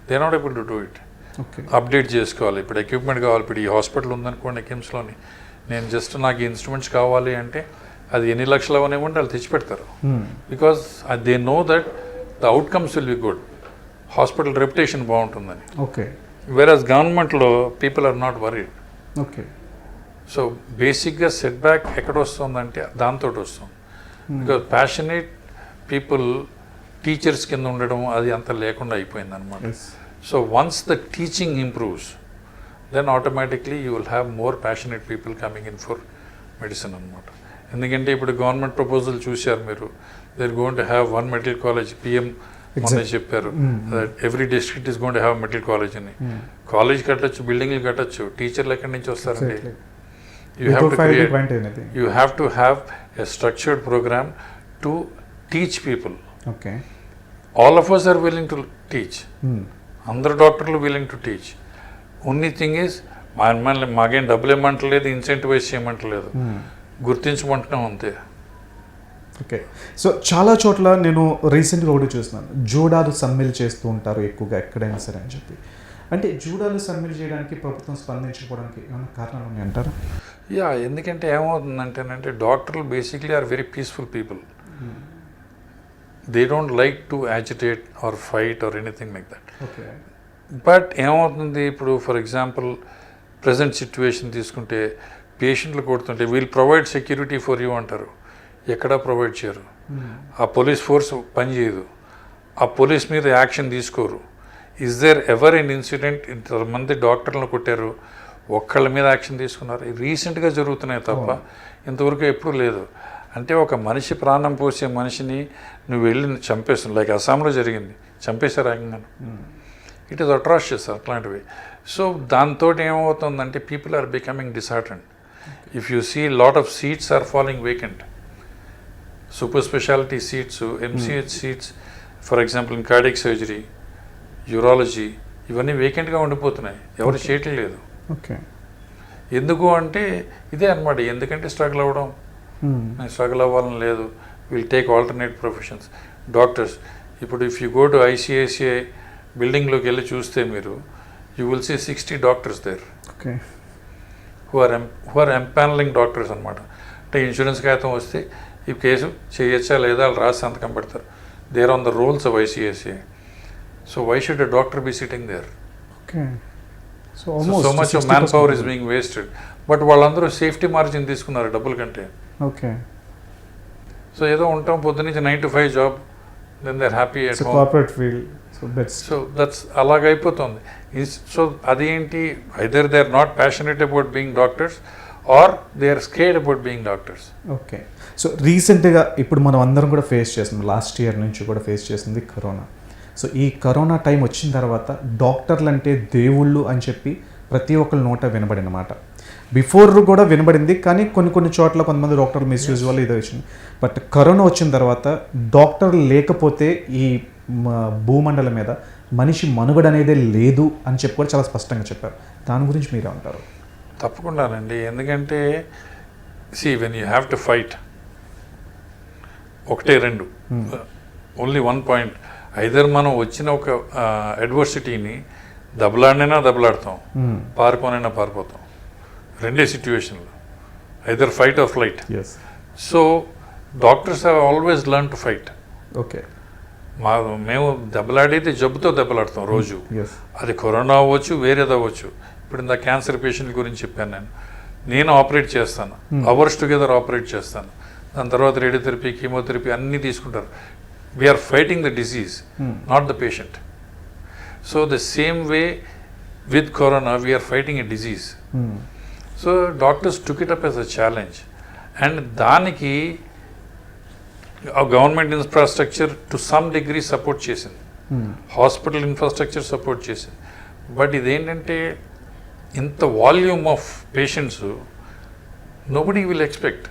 they not able to do it. Okay. Update చేసుకోవాలి. ఇప్పుడు ఎక్విప్మెంట్ కావాలి. ఇప్పుడు ఈ హాస్పిటల్ ఉందనుకోండి కిమ్స్లోని, నేను జస్ట్ నాకు ఇన్స్ట్రుమెంట్స్ కావాలి అంటే అది ఎన్ని లక్షలు అవనివ్వండి వాళ్ళు తెచ్చిపెడతారు. Because they know that the outcomes will be good, hospital reputation బాగుంటుందని. ఓకే. వేరస్ గవర్నమెంట్లో people are not worried. Okay. So బేసిక్గా సెట్ బ్యాక్ ఎక్కడ వస్తుందంటే దాంతో వస్తుంది. బికాజ్ ప్యాషనేట్ పీపుల్ టీచర్స్ కింద ఉండడం అది అంత లేకుండా అయిపోయింది అనమాట. So once the teaching improves then automatically you will have more passionate people coming in for medicine అనమాట. ఎందుకంటే ఇప్పుడు గవర్నమెంట్ ప్రపోజల్ చూశారు మీరు, they are going to have 1 medical college. PM మొన్న చెప్పారు every district is going to have medical college అని. కాలేజ్ కట్టచ్చు, బిల్డింగ్లు కట్టచ్చు, టీచర్లు ఎక్కడి నుంచి వస్తారండి? You have to have a structured programme to teach people. Okay. All of us are willing to teach. అందరు డాక్టర్లు willing to teach. Only thing is మాకేం డబ్బులు ఇవ్వమంటలేదు, ఇన్సెంటివైజ్ చేయమంటలేదు, గుర్తించమంటున్నాం అంతే. ఓకే. సో చాలా చోట్ల నేను రీసెంట్గా ఒకటి చూస్తున్నాను, జూడాలు సమ్మెలు చేస్తూ ఉంటారు ఎక్కువగా ఎక్కడైనా సరే అని చెప్పి. అంటే జూడాలు సమ్మెలు చేయడానికి ప్రభుత్వం స్పందించకపోవడానికి ఏమైనా కారణాలు ఉన్నాయంటారా? యా, ఎందుకంటే ఏమవుతుందంటేనంటే డాక్టర్లు basically are very peaceful people. They don't like to agitate or fight or anything like that. Okay. But ఏమవుతుంది ఇప్పుడు ఫర్ ఎగ్జాంపుల్ ప్రజెంట్ సిచ్యువేషన్ తీసుకుంటే పేషెంట్లు కొడుతుంటే we'll provide security for you అంటారు, ఎక్కడా ప్రొవైడ్ చేయరు. ఆ పోలీస్ ఫోర్స్ పనిచేయదు, ఆ పోలీస్ మీద యాక్షన్ తీసుకోరు. Is there ever an incident ఇంతమంది డాక్టర్లను కొట్టారు ఒక్కళ్ళ మీద యాక్షన్ తీసుకున్నారు? రీసెంట్గా జరుగుతున్నాయి తప్ప ఇంతవరకు ఎప్పుడూ లేదు. అంటే ఒక మనిషి ప్రాణం పోసే మనిషిని నువ్వు వెళ్ళి చంపేస్తున్నావు. లైక్ అస్సాంలో జరిగింది, చంపేశారు ఆజ్ఞను. ఇట్ ఈస్ అట్రాషియస్ అట్లాంటివి. సో దాంతో ఏమవుతుందంటే people are becoming disheartened. If you see lot of seats are following vacant. Super speciality seats, MCh seats for example in cardiac surgery, urology, ఇవన్నీ వేకెంట్గా ఉండిపోతున్నాయి, ఎవరు చేయటం లేదు. ఓకే. ఎందుకు అంటే ఇదే అనమాట. ఎందుకంటే స్ట్రగుల్ అవ్వడం, నేను స్ట్రగుల్ అవ్వాలని లేదు, will take alternate professions. Doctors ఇప్పుడు if you go to ICICI బిల్డింగ్లోకి వెళ్ళి చూస్తే మీరు you will see 60 doctors there. Okay. Who are empanelling doctors అనమాట. అంటే ఇన్సూరెన్స్ కాగితం వస్తే ఈ కేసు చేయొచ్చా లేదా వాళ్ళు రాసి సంతకం పెడతారు. They are on the rolls of ICICI. So why should a doctor be sitting there? Okay. So much of manpower is being wasted. But వాళ్ళందరూ సేఫ్టీ మార్జిన్ తీసుకున్నారు డబ్బుల కంటే. ఓకే. సో ఏదో ఉంటాం పొద్దునుంచి 9 to 5 job, then they are happy at home. Corporate field. So that's అలాగైపోతుంది. సో అదేంటి, either they are not passionate about being doctors or they are scared about being doctors. Okay. So రీసెంట్గా ఇప్పుడు మనం అందరం కూడా ఫేస్ చేస్తున్నాం, లాస్ట్ ఇయర్ నుంచి కూడా ఫేస్ చేసింది కరోనా. సో ఈ కరోనా టైం వచ్చిన తర్వాత డాక్టర్లు అంటే దేవుళ్ళు అని చెప్పి ప్రతి ఒక్కరి నోట వినబడిన మాట. బిఫోర్ కూడా వినబడింది, కానీ కొన్ని చోట్ల కొంతమంది డాక్టర్లు మిస్యూజ్ వల్ల ఇదే వచ్చింది. బట్ కరోనా వచ్చిన తర్వాత డాక్టర్లు లేకపోతే ఈ భూమండలం మీద మనిషి మనుగడ అనేదే లేదు అని చెప్పి కూడా చాలా స్పష్టంగా చెప్పారు. దాని గురించి మీరే అంటారు? తప్పకుండానండి, ఎందుకంటే when you have to fight, ఒకటే రెండు, ఓన్లీ వన్ పాయింట్. ఐదర్ మనం వచ్చిన ఒక అడ్వర్సిటీని దెబ్బలాడినైనా దెబ్బలాడతాం, పారిపోనైనా పారిపోతాం. రెండే సిచ్యువేషన్లు, either fight or flight. So doctors have always learn to fight. Okay, మేము దెబ్బలాడేది జబ్బుతో దెబ్బలాడతాం రోజు. అది కరోనా అవ్వచ్చు, వేరేది అవ్వచ్చు. ఇప్పుడు ఇంత క్యాన్సర్ పేషెంట్ గురించి చెప్పాను. నేను ఆపరేట్ చేస్తాను, అవర్స్ టుగెదర్ ఆపరేట్ చేస్తాను. దాని తర్వాత రేడియోథెరపీ, కీమోథెరపీ అన్నీ తీసుకుంటారు. We're fighting the disease, not the patient. So the same way with corona we're fighting a disease. So doctors took it up as a challenge. And దానికి government infrastructure to some degree support చేసింది, హాస్పిటల్ ఇన్ఫ్రాస్ట్రక్చర్ సపోర్ట్ చేసింది. బట్ ఇదేంటంటే ఇంత volume of patients nobody will expect.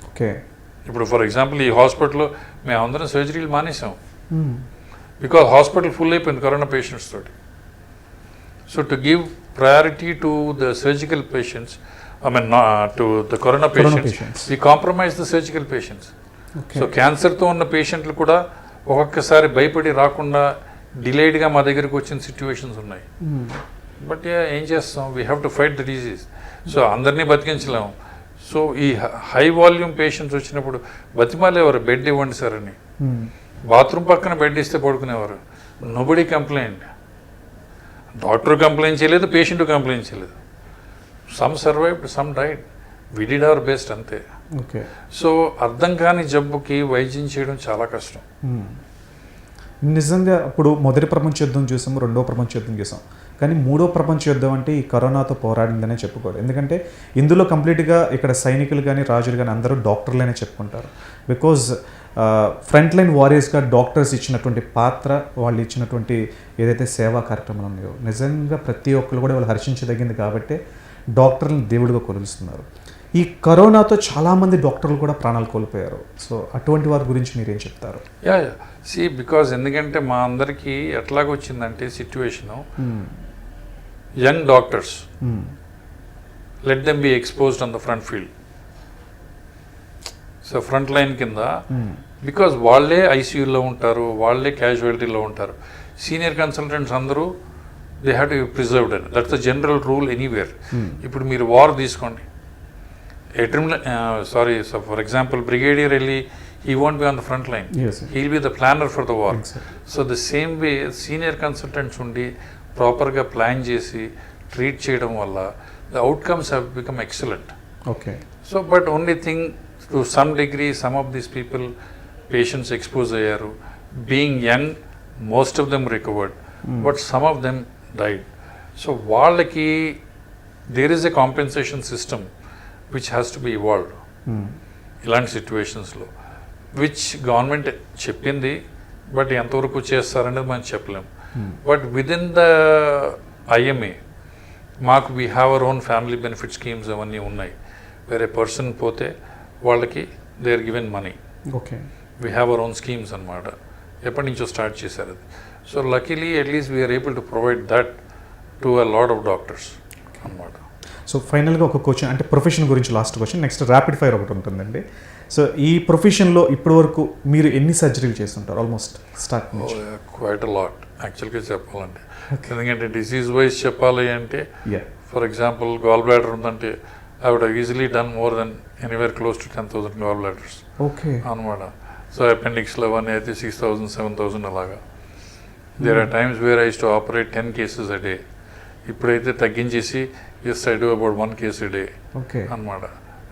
Okay, ఇప్పుడు ఫర్ ఎగ్జాంపుల్ ఈ హాస్పిటల్లో మేము అందరం సర్జరీలు మానేసాం, బికాజ్ హాస్పిటల్ ఫుల్ అయిపోయింది కరోనా పేషెంట్స్ తోటి. So to give priority to the surgical patients, I mean to the corona patients, we compromise the surgical patients. So క్యాన్సర్తో ఉన్న పేషెంట్లు కూడా ఒక్కొక్కసారి భయపడి రాకుండా డిలేడ్గా మా దగ్గరికి వచ్చిన సిచ్యువేషన్స్ ఉన్నాయి. బట్ ఏం చేస్తాం, we have to fight the disease. So అందరినీ బతికించలేము. సో ఈ హై వాల్యూమ్ పేషెంట్స్ వచ్చినప్పుడు బతిమాలేవారు, బెడ్ ఇవ్వండి సార్ అని. బాత్రూమ్ పక్కన బెడ్ ఇస్తే పడుకునేవారు. Nobody complaint. డాక్టర్ కంప్లైంట్ చేయలేదు, పేషెంట్ కంప్లైంట్ చేయలేదు. Some survived, some died. We did our best, అంతే. ఓకే, సో అర్థం కాని జబ్బుకి వైద్యం చేయడం చాలా కష్టం. నిజంగా ఇప్పుడు మొదటి ప్రపంచ యుద్ధం చూసాము, రెండో ప్రపంచ యుద్ధం చూసాం, కానీ మూడో ప్రపంచ యుద్ధం అంటే ఈ కరోనాతో పోరాడిందనే చెప్పుకోవాలి. ఎందుకంటే ఇందులో కంప్లీట్గా ఇక్కడ సైనికులు కానీ రాజులు కానీ అందరూ డాక్టర్లనే చెప్పుకుంటారు. బికాజ్ ఫ్రంట్ లైన్ వారియర్స్గా డాక్టర్స్ ఇచ్చినటువంటి పాత్ర, వాళ్ళు ఇచ్చినటువంటి ఏదైతే సేవా కార్యక్రమాలు ఉన్నాయో నిజంగా ప్రతి ఒక్కరు కూడా వాళ్ళు హర్షించదగింది. కాబట్టి డాక్టర్లను దేవుడిగా కొలుస్తున్నారు. ఈ కరోనాతో చాలామంది డాక్టర్లు కూడా ప్రాణాలు కోల్పోయారు. సో అటువంటి వారి గురించి మీరేం చెప్తారు? బికాజ్ ఎందుకంటే మా అందరికీ ఎట్లాగొచ్చిందంటే situation, young doctors, let them be exposed on the front field. So front line కింద, బికాజ్ వాళ్ళే ఐసీయూలో ఉంటారు, వాళ్ళే క్యాజువాలిటీలో ఉంటారు. సీనియర్ కన్సల్టెంట్స్ అందరూ they have to be preserved అని. That's the general rule anywhere. ఇప్పుడు మీరు వార్ తీసుకోండి, ఫర్ ఎగ్జాంపుల్ బ్రిగేడియర్ వెళ్ళి, he won't be on the front line. Yes, he'll be the planner for the war. Exactly. So the same way senior consultants undi proper ga plan chesi treat cheyadam valla the outcomes have become excellent. Okay. So but only thing, to some degree some of these people, patients exposed ayyaru. Being young, most of them recovered, but some of them died. So vallaki there is a compensation system which has to be evolved ఇలాంటి సిచ్యువేషన్స్లో, విచ్ గవర్నమెంట్ చెప్పింది. బట్ ఎంతవరకు చేస్తారనేది మనం చెప్పలేము. But with in the IMA మాకు we have our own family benefit schemes అవన్నీ ఉన్నాయి. వేరే పర్సన్ పోతే వాళ్ళకి they are given money. Okay, we have our own schemes అనమాట. ఎప్పటి నుంచో స్టార్ట్ చేశారు అది. So luckily at least we're able to provide that to a lot of doctors అనమాట. సో ఫైనల్గా ఒక క్వశ్చన్, అంటే ప్రొఫెషన్ గురించి last question, next rapid fire ఒకటి ఉంటుందండి. సో ఈ ప్రొఫెషన్లో ఇప్పటి వరకు మీరు ఎన్ని సర్జరీలు చేస్తుంటారు ఆల్మోస్ట్ స్టార్ట్ నుంచి? క్వైట్ అ లాట్ యాక్చువల్గా చెప్పాలంటే. ఎందుకంటే డిసీజ్ వైజ్ చెప్పాలి అంటే, ఫర్ ఎగ్జాంపుల్ గాల్ బ్లాడర్ ఉందంటే I would easily done more than anywhere close to 10,000 gall bladders. Okay అనమాట. సో అపెండిక్స్లో అవన్నీ అయితే 6,000, 7,000 అలాగా. There are times where I to operate 10 cases a day. ఇప్పుడైతే తగ్గించేసి as I do about 1 case a day అనమాట.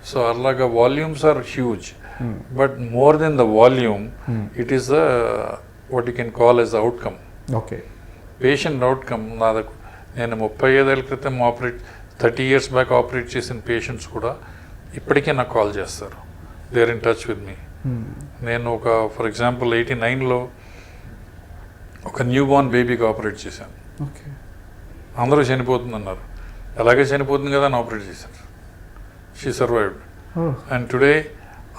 సో అలాగా volumes are huge. But more than the volume it is the what you can call as the outcome. Okay, patient outcome. నేను 35 ఏళ్ళ క్రితం 30 years బ్యాక్ ఆపరేట్ చేసిన పేషెంట్స్ కూడా ఇప్పటికే నాకు కాల్ చేస్తారు. They are in touch with me. నేను ఒక ఫర్ ఎగ్జాంపుల్ 89లో ఒక న్యూ బోర్న్ బేబీకి ఆపరేట్ చేశాను. అందరూ చనిపోతుందన్నారు. ఎలాగే చనిపోతుంది కదా అని ఆపరేట్ చేశారు. She survived. అండ్ టుడే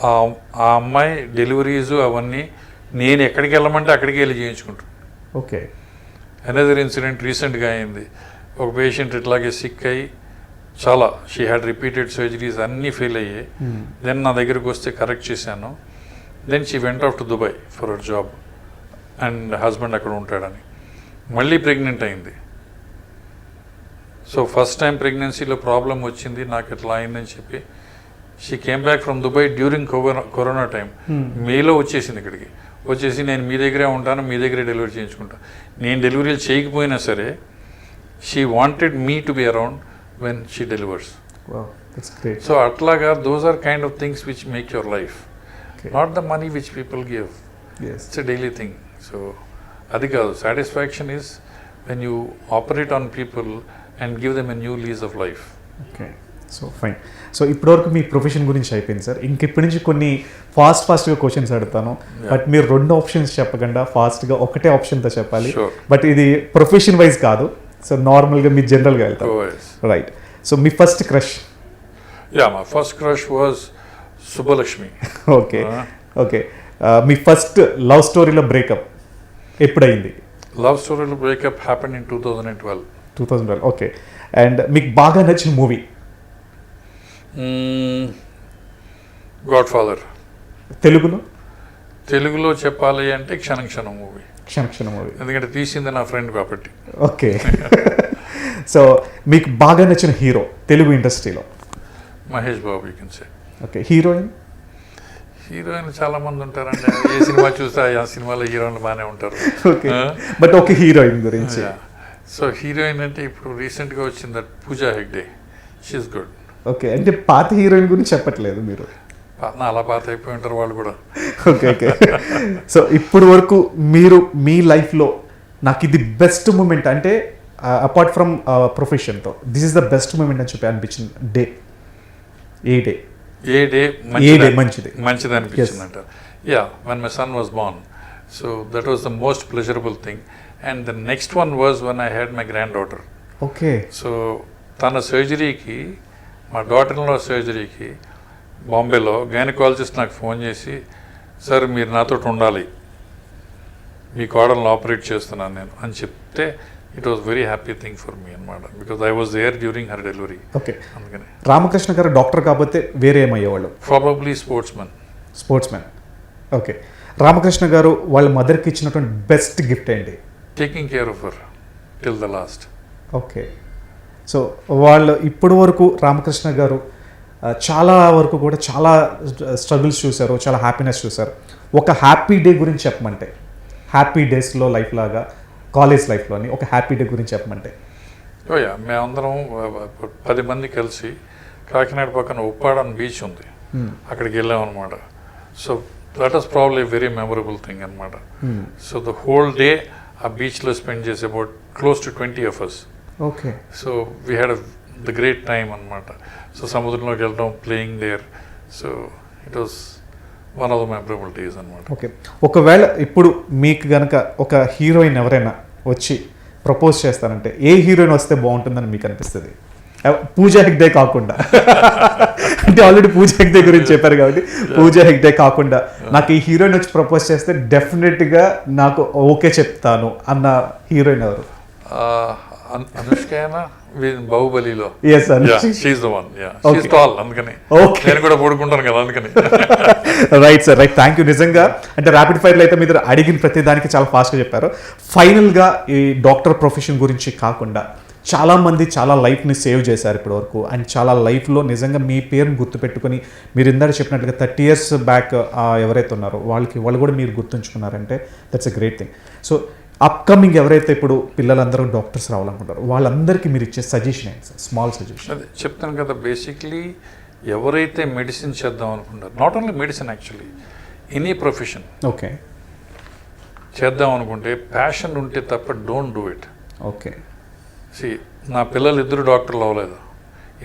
ఆ అమ్మాయి డెలివరీస్ అవన్నీ నేను ఎక్కడికి వెళ్ళమంటే అక్కడికి వెళ్ళి చేయించుకుంటాను. ఓకే. అనదర్ ఇన్సిడెంట్ రీసెంట్గా అయింది. ఒక పేషెంట్ ఇట్లాగే సిక్ అయ్యి చాలా షీ హ్యాడ్ రిపీటెడ్ సర్జరీస్ అన్నీ ఫెయిల్ అయ్యాయి. దెన్ నా దగ్గరకు వస్తే కరెక్ట్ చేశాను. Then she went off to Dubai for our job and husband అక్కడ ఉంటాడని. మళ్ళీ ప్రెగ్నెంట్ అయింది. సో ఫస్ట్ టైం ప్రెగ్నెన్సీలో ప్రాబ్లం వచ్చింది, నాకు ఇట్లా అయిందని చెప్పి she came back from Dubai during corona time. మేలో వచ్చేసింది ఇక్కడికి. వచ్చేసి నేను మీ దగ్గరే ఉంటాను, మీ దగ్గరే డెలివరీ చేయించుకుంటాను. నేను డెలివరీలు చేయకపోయినా సరే she wanted me to be around when she delivers. So అట్లాగా those are kind of things which make your life, not the money which people give. It's a daily thing. So అది కాదు, satisfaction is when you operate on people and give them a new lease of life. Okay, so fine. So ఇప్పటివరకు మీ ప్రొఫెషన్ గురించి అయిపోయింది సార్. ఇప్పటి నుంచి కొన్ని ఫాస్ట్గా క్వశ్చన్స్ అడుగుతాను. బట్ మీరు 2 ఆప్షన్స్ చెప్పకుండా ఫాస్ట్గా ఒకటే ఆప్షన్తో చెప్పాలి. బట్ ఇది ప్రొఫెషన్ వైజ్ కాదు, సో నార్మల్గా మీరు జనరల్గా వెళ్తారు. రైట్. సో మీ first crush? My first crush was Subbalakshmi. Okay okay. మీ ఫస్ట్ లవ్ స్టోరీలో బ్రేకప్ ఎప్పుడైంది? లవ్ స్టోరీలో breakup happen in 2012. 2012. Okay. And మీకు బాగా నచ్చిన మూవీ? God father. తెలుగులో చెప్పాలి అంటే క్షణ క్షణం మూవీ. క్షణ మూవీ, ఎందుకంటే తీసింది నా ఫ్రెండ్ కాబట్టి. ఓకే. సో మీకు బాగా నచ్చిన హీరో తెలుగు ఇండస్ట్రీలో? Mahesh Babu, you can say. Okay. Heroine చాలా మంది ఉంటారండి. ఏ సినిమా చూస్తే ఆ సినిమాలో హీరోయిన్లు బాగానే ఉంటారు. ఓకే. బట్ ఒక హీరోయిన్ గురించి? సో హీరోయిన్ అంటే ఇప్పుడు రీసెంట్గా వచ్చింది Pooja Hegde. She is good. Okay. అంటే పాత హీరోయిన్ గురించి చెప్పట్లేదు మీరు? అలా పాత అయిపోయి ఉంటారు వాళ్ళు కూడా. Okay okay. సో ఇప్పుడు వరకు మీరు మీ లైఫ్లో నాకు ఇది బెస్ట్ మూమెంట్ అంటే అపార్ట్ ఫ్రమ్ ప్రొఫెషన్తో this is the best moment అని చెప్పి అనిపించిన డే? ఏ డే మంచిది అనిపించిందంట? when my son was born. So that was the most pleasurable thing. And the next one was when I had my granddaughter. Okay. So తన సర్జరీకి, మా డాటర్లో సర్జరీకి బాంబేలో గైనకాలజిస్ట్ నాకు ఫోన్ చేసి, సార్ మీరు నాతో ఉండాలి, మీ కోడలను ఆపరేట్ చేస్తున్నాను నేను అని చెప్తే it was very happy thing for me అనమాట. Because I was there during her delivery. Okay. అందుకని రామకృష్ణ గారు డాక్టర్ కాకపోతే వేరే ఏమయ్యేవాళ్ళు? Probably sportsmen. Okay. Ramakrishna garu వాళ్ళ మదర్కి ఇచ్చినటువంటి బెస్ట్ గిఫ్ట్ ఏంటి? Taking care of her till the last. Okay. So వాళ్ళు ఇప్పటి వరకు రామకృష్ణ గారు చాలా వరకు కూడా చాలా స్ట్రగుల్స్ చూశారు, చాలా హ్యాపీనెస్ చూశారు. ఒక హ్యాపీ డే గురించి చెప్పమంటే, హ్యాపీ డేస్లో లైఫ్ లాగా కాలేజ్ లైఫ్లోని ఒక హ్యాపీ డే గురించి చెప్పమంటే? మేమందరం 10 మంది కలిసి కాకినాడ పక్కన ఉప్పాడని బీచ్ ఉంది, అక్కడికి వెళ్ళాం అనమాట. So that was probably very memorable thing అనమాట. సో ద హోల్ డే ఆ బీచ్లో స్పెండ్ చేసి about close to 20 of us. Okay. So we had the great time అనమాట. సో సముద్రంలోకి వెళ్ళడం, playing there. So it was one of the memorable days అనమాట. ఓకే. ఒకవేళ ఇప్పుడు మీకు కనుక ఒక హీరోయిన్ ఎవరైనా వచ్చి ప్రపోజ్ చేస్తారంటే ఏ హీరోయిన్ వస్తే బాగుంటుందని మీకు అనిపిస్తుంది? పూజా హెగ్డే కాకుండా అంటే ఆల్రెడీ పూజా హెగ్డే గురించి చెప్పారు కాబట్టి పూజా హెగ్డే కాకుండా నాకు ఈ హీరోయిన్ వచ్చి ప్రపోజ్ చేస్తే డెఫినెట్గా నాకు ఓకే చెప్తాను అన్న హీరోయిన్ ఎవరు? అనుష్కైనా బాహుబలిలో అందుకని నేను కూడా పడుకుంటాను కదా అందుకని. Right sir, right. Thank you. నిజంగా అంటే ర్యాపిడ్ ఫైర్లో అయితే మీరు అడిగిన ప్రతి దానికి చాలా ఫాస్ట్గా చెప్పారు. ఫైనల్గా ఈ డాక్టర్ ప్రొఫెషన్ గురించి కాకుండా చాలామంది చాలా లైఫ్ని సేవ్ చేశారు ఇప్పటి వరకు. అండ్ చాలా లైఫ్లో నిజంగా మీ పేరుని గుర్తుపెట్టుకుని మీరు ఇందాక చెప్పినట్లుగా 30 years బ్యాక్ ఎవరైతే ఉన్నారో వాళ్ళు కూడా మీరు గుర్తుంచుకున్నారంటే that's a great thing. So upcoming ఎవరైతే ఇప్పుడు పిల్లలందరూ డాక్టర్స్ రావాలనుకుంటారో వాళ్ళందరికీ మీరు ఇచ్చే సజెషన్ ఏంటి సార్? Small suggestion. అదే చెప్తాను కదా, బేసిక్లీ ఎవరైతే మెడిసిన్ చేద్దాం అనుకుంటారు, not only medicine, actually any profession okay చేద్దాం అనుకుంటే ప్యాషన్ ఉంటే తప్ప డోంట్ డూ ఇట్. ఓకే. నా పిల్లలు 2 డాక్టర్లు అవ్వలేదు.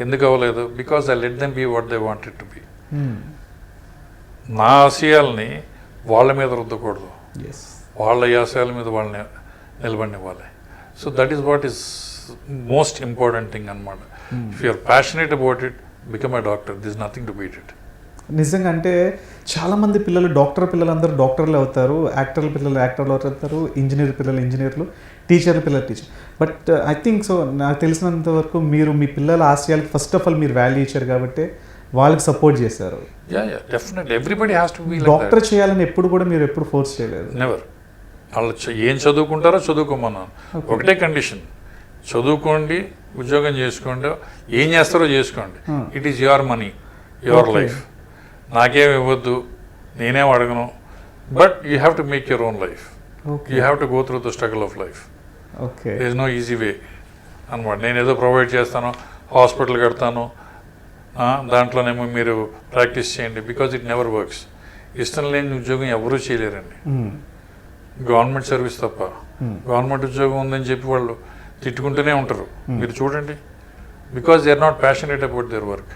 ఎందుకు అవ్వలేదు? Because I let them be what they wanted to be. నా ఆశయాల్ని వాళ్ళ మీద రుద్దకూడదు, వాళ్ళ ఆశయాల మీద వాళ్ళని నిలబడివ్వాలి. So that is what is most important thing అనమాట. If you're passionate about it, become a doctor. This nothing to beat it. నిజంగా అంటే చాలామంది పిల్లలు డాక్టర్ పిల్లలందరూ డాక్టర్లు అవుతారు, యాక్టర్ల పిల్లలు యాక్టర్లు అవుతారు, ఇంజనీర్ పిల్లలు ఇంజనీర్లు, టీచర్ల పిల్లలు teacher. But I think so నాకు తెలిసినంత వరకు మీరు మీ పిల్లల ఆశయాలకు ఫస్ట్ ఆఫ్ ఆల్ మీరు వాల్యూ ఇచ్చారు కాబట్టి వాళ్ళకి సపోర్ట్ చేశారు. Definitely everybody has to be doctor చేయాలని ఎప్పుడు కూడా మీరు ఎప్పుడు ఫోర్స్ చేయలేదు? నెవర్. వాళ్ళు ఏం చదువుకుంటారో చదువుకోమన్నాను. ఒకటే కండిషన్, చదువుకోండి, ఉద్యోగం చేసుకోండి, ఏం చేస్తారో చేసుకోండి. It is your money, your life. నాకేం ఇవ్వద్దు, నేనేం అడగను. But you have to make your own life. You have to go through the struggle of life. Okay, there is no easy way అనమాట. నేను ఏదో ప్రొవైడ్ చేస్తాను, హాస్పిటల్ కడతాను, దాంట్లోనేమో మీరు ప్రాక్టీస్ చేయండి. Because it never works. ఇష్టం లేని ఉద్యోగం ఎవరూ చేయలేరండి, గవర్నమెంట్ సర్వీస్ తప్ప. గవర్నమెంట్ ఉద్యోగం ఉందని చెప్పి వాళ్ళు తిట్టుకుంటూనే ఉంటారు. మీరు చూడండి, because they are not passionate about their work.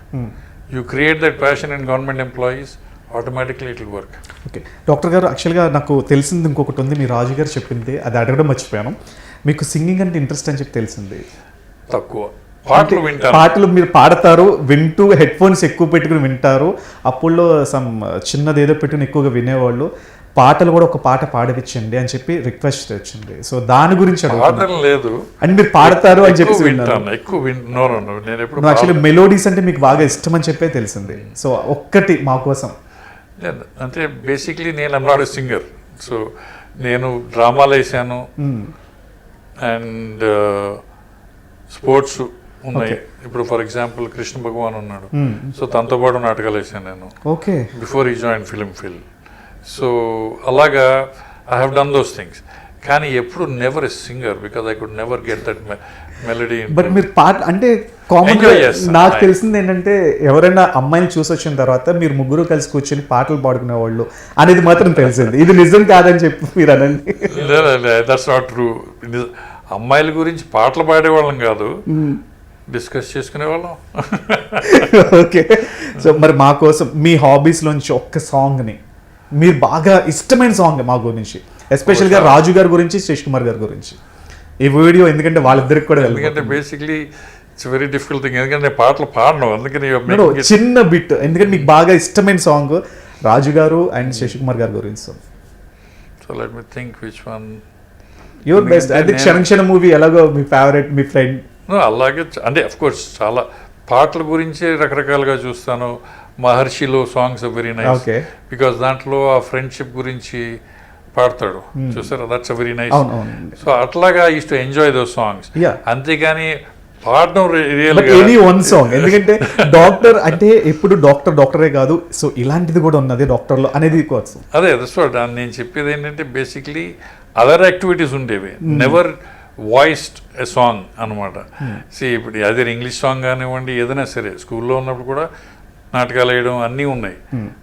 You create that passion in government employees, automatically it will work. Okay doctor గారు, యాక్చువల్గా నాకు తెలిసింది ఇంకొకటి ఉంది, మీ రాజు గారు చెప్పింది, అది అడగడం మర్చిపోయాను. మీకు సింగింగ్ అంటే ఇంట్రెస్ట్ అని చెప్పి తెలిసింది. తక్కువ పాటలు వింటాను. పాటలు మీరు పాడతారు, వింటూ హెడ్ ఫోన్స్ ఎక్కువ పెట్టుకుని వింటారు. అప్పుల్లో సమ్ చిన్నది ఏదో పెట్టుకుని ఎక్కువగా వినేవాళ్ళు. పాటలు కూడా ఒక పాట పాడిపించండి అని చెప్పి రిక్వెస్ట్ వచ్చింది. సో దాని గురించి పాటలు లేదు అని మీరు పాడతారు అని చెప్పి వింటాను. ఎక్కువ నేను ఎప్పుడు యాక్చువల్లీ మెలోడీస్ అంటే మీకు బాగా ఇష్టం అని చెప్పే తెలిసింది. సో ఒక్కటి మా కోసం. అంటే బేసిక్లీ నేను I'm not a singer. So నేను డ్రామాలు వేసాను అండ్ స్పోర్ట్స్ ఉన్నాయి. ఇప్పుడు ఫర్ ఎగ్జాంపుల్ కృష్ణ భగవాన్ ఉన్నాడు, సో తనతో పాటు నాటకాలు వేసాను నేను. ఓకే, బిఫోర్ ఈ జాయిన్ ఫిల్మ్. సో అలాగా I have done those things. కానీ ఎప్పుడు never a singer, because I could never get that melody. But మీరు పాట అంటే కామన్ నాకు తెలిసింది ఏంటంటే, ఎవరైనా అమ్మాయిని చూసి వచ్చిన తర్వాత మీరు ముగ్గురు కలిసి కూర్చొని పాటలు పాడుకునేవాళ్ళు అనేది మాత్రం తెలిసింది. ఇది నిజం కాదని చెప్పి మీరు అనండి. That's not true. అమ్మాయిల గురించి పాటలు పాడేవాళ్ళం కాదు, డిస్కస్ చేసుకునేవాళ్ళం. ఓకే, సో మరి మా కోసం మీ హాబీస్లోంచి ఒక్క సాంగ్ని, మీరు బాగా ఇష్టమైన సాంగ్ మా గురించి, ఎస్పెషల్గా రాజు గారి గురించి, శేష్ కుమార్ గారి గురించి ఈ వీడియో, ఎందుకంటే వాళ్ళిద్దరికి కూడా. ఎందుకంటే basically it's very difficult thing, ఎందుకంటే పాటలు పాడను. అందుకని చిన్న బిట్, ఎందుకంటే మీకు బాగా ఇష్టమైన సాంగ్ రాజు గారు అండ్ శేష్ కుమార్ గారి గురించి. So let me think which one your best. అది క్షణ మూవీ ఎలాగో మీ ఫేవరెట్, మీ ఫ్రెండ్. అలాగే అంటే అఫ్ కోర్స్ చాలా పాటల గురించి రకరకాలుగా చూస్తాను. మహర్షిలో సాంగ్స్ వెరీ నైస్, బికాస్ దాంట్లో ఆ ఫ్రెండ్షిప్ గురించి పాడతాడు, చూసారా? That's very nice. సో అట్లాగా use to enjoy those songs. అంతేగాని పాడడం ఎనీ వన్ సాంగ్, ఎందుకంటే డాక్టర్ అంటే ఎప్పుడు డాక్టరే కాదు, సో ఇలాంటిది కూడా ఉన్నది డాక్టర్లో అనేది కోసం. అదే నేను చెప్పేది ఏంటంటే బేసిక్లీ అదర్ యాక్టివిటీస్ ఉండేవి, నెవర్ వాయిస్డ్ ఎ సాంగ్ అనమాట. ఇప్పుడు అదే ఇంగ్లీష్ సాంగ్ కానివ్వండి, ఏదైనా సరే స్కూల్లో ఉన్నప్పుడు కూడా నాటకాలు వేయడం అన్నీ ఉన్నాయి,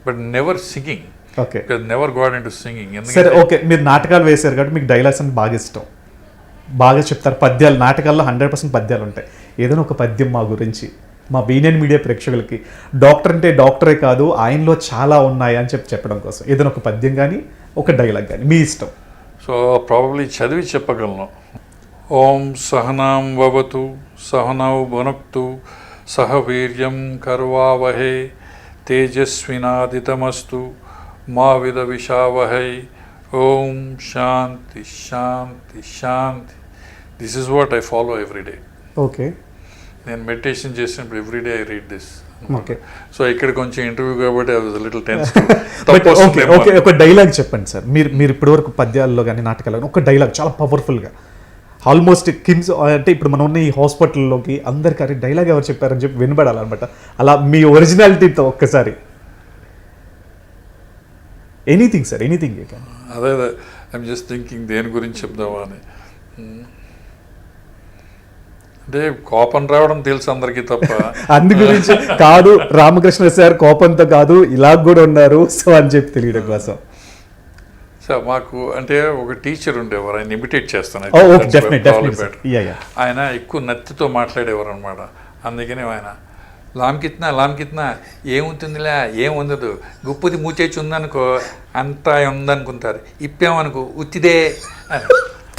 but never singing. Okay, never got into singing. సరే, ఓకే, మీరు నాటకాలు వేశారు కాబట్టి మీకు డైలాగ్స్ అంటే బాగా ఇష్టం, బాగా చెప్తారు. పద్యాలు, నాటకాల్లో 100% పద్యాలు ఉంటాయి. ఏదైనా ఒక పద్యం మా గురించి, మా బీనియన్ మీడియా ప్రేక్షకులకి, డాక్టర్ అంటే డాక్టరే కాదు ఆయనలో చాలా ఉన్నాయి అని చెప్పడం కోసం ఏదైనా ఒక పద్యం కానీ ఒక డైలాగ్ కానీ మీ ఇష్టం. సో ప్రాబబ్లీ చదివి చెప్పగలను. ఓం సహనాం వవతు సహనౌ భునక్తు సహ వీర్యం కర్వావహే తేజస్వినాదితమస్తు మా విద్విషావహై. ఓం శాంతి శాంతి శాంతి. This is what I follow every day. Okay, నేను మెడిటేషన్ చేసినప్పుడు every day I read this. Okay, so ఇక్కడ కొంచెం ఇంటర్వ్యూ కాబట్టి I was little tense. Okay, ఒక డైలాగ్ చెప్పండి సార్. మీరు ఇప్పటివరకు పద్యాల్లో కానీ నాటకాల్లో ఒక డైలాగ్ చాలా పవర్ఫుల్గా, ఆల్మోస్ట్ కిమ్స్ అంటే ఇప్పుడు మనం ఉన్న ఈ హాస్పిటల్లోకి అందరికి అరే డైలాగ్ ఎవరు చెప్పారని చెప్పి వినబడాలన్నమాట. అలా మీ ఒరిజినాలిటీతో ఒక్కసారి ఎనీథింగ్ సార్, ఎనీథింగ్. అదే ఐఎమ్ జస్ట్ థింకింగ్ దేని గురించి చెప్దామా అని. అంటే కోపం రావడం తెలుసు అందరికీ తప్ప అందు గురించి కాదు, రామకృష్ణ సార్ కోపంతో కాదు ఇలా కూడా ఉన్నారు సో అని చెప్పి తెలియడం కోసం. సో మాకు అంటే ఒక టీచర్ ఉండేవారు, ఆయన ఇమిటేట్ చేస్తాను. ఆయన ఎక్కువ నత్తితో మాట్లాడేవారు అనమాట. అందుకని ఆయన లామ్కిత్నా ఏముంటుందిలే, ఏం ఉండదు, గుప్పుది మూచేచి ఉందనుకో అంతా ఉందనుకుంటారు, ఇప్పామనుకో ఉత్తిదే.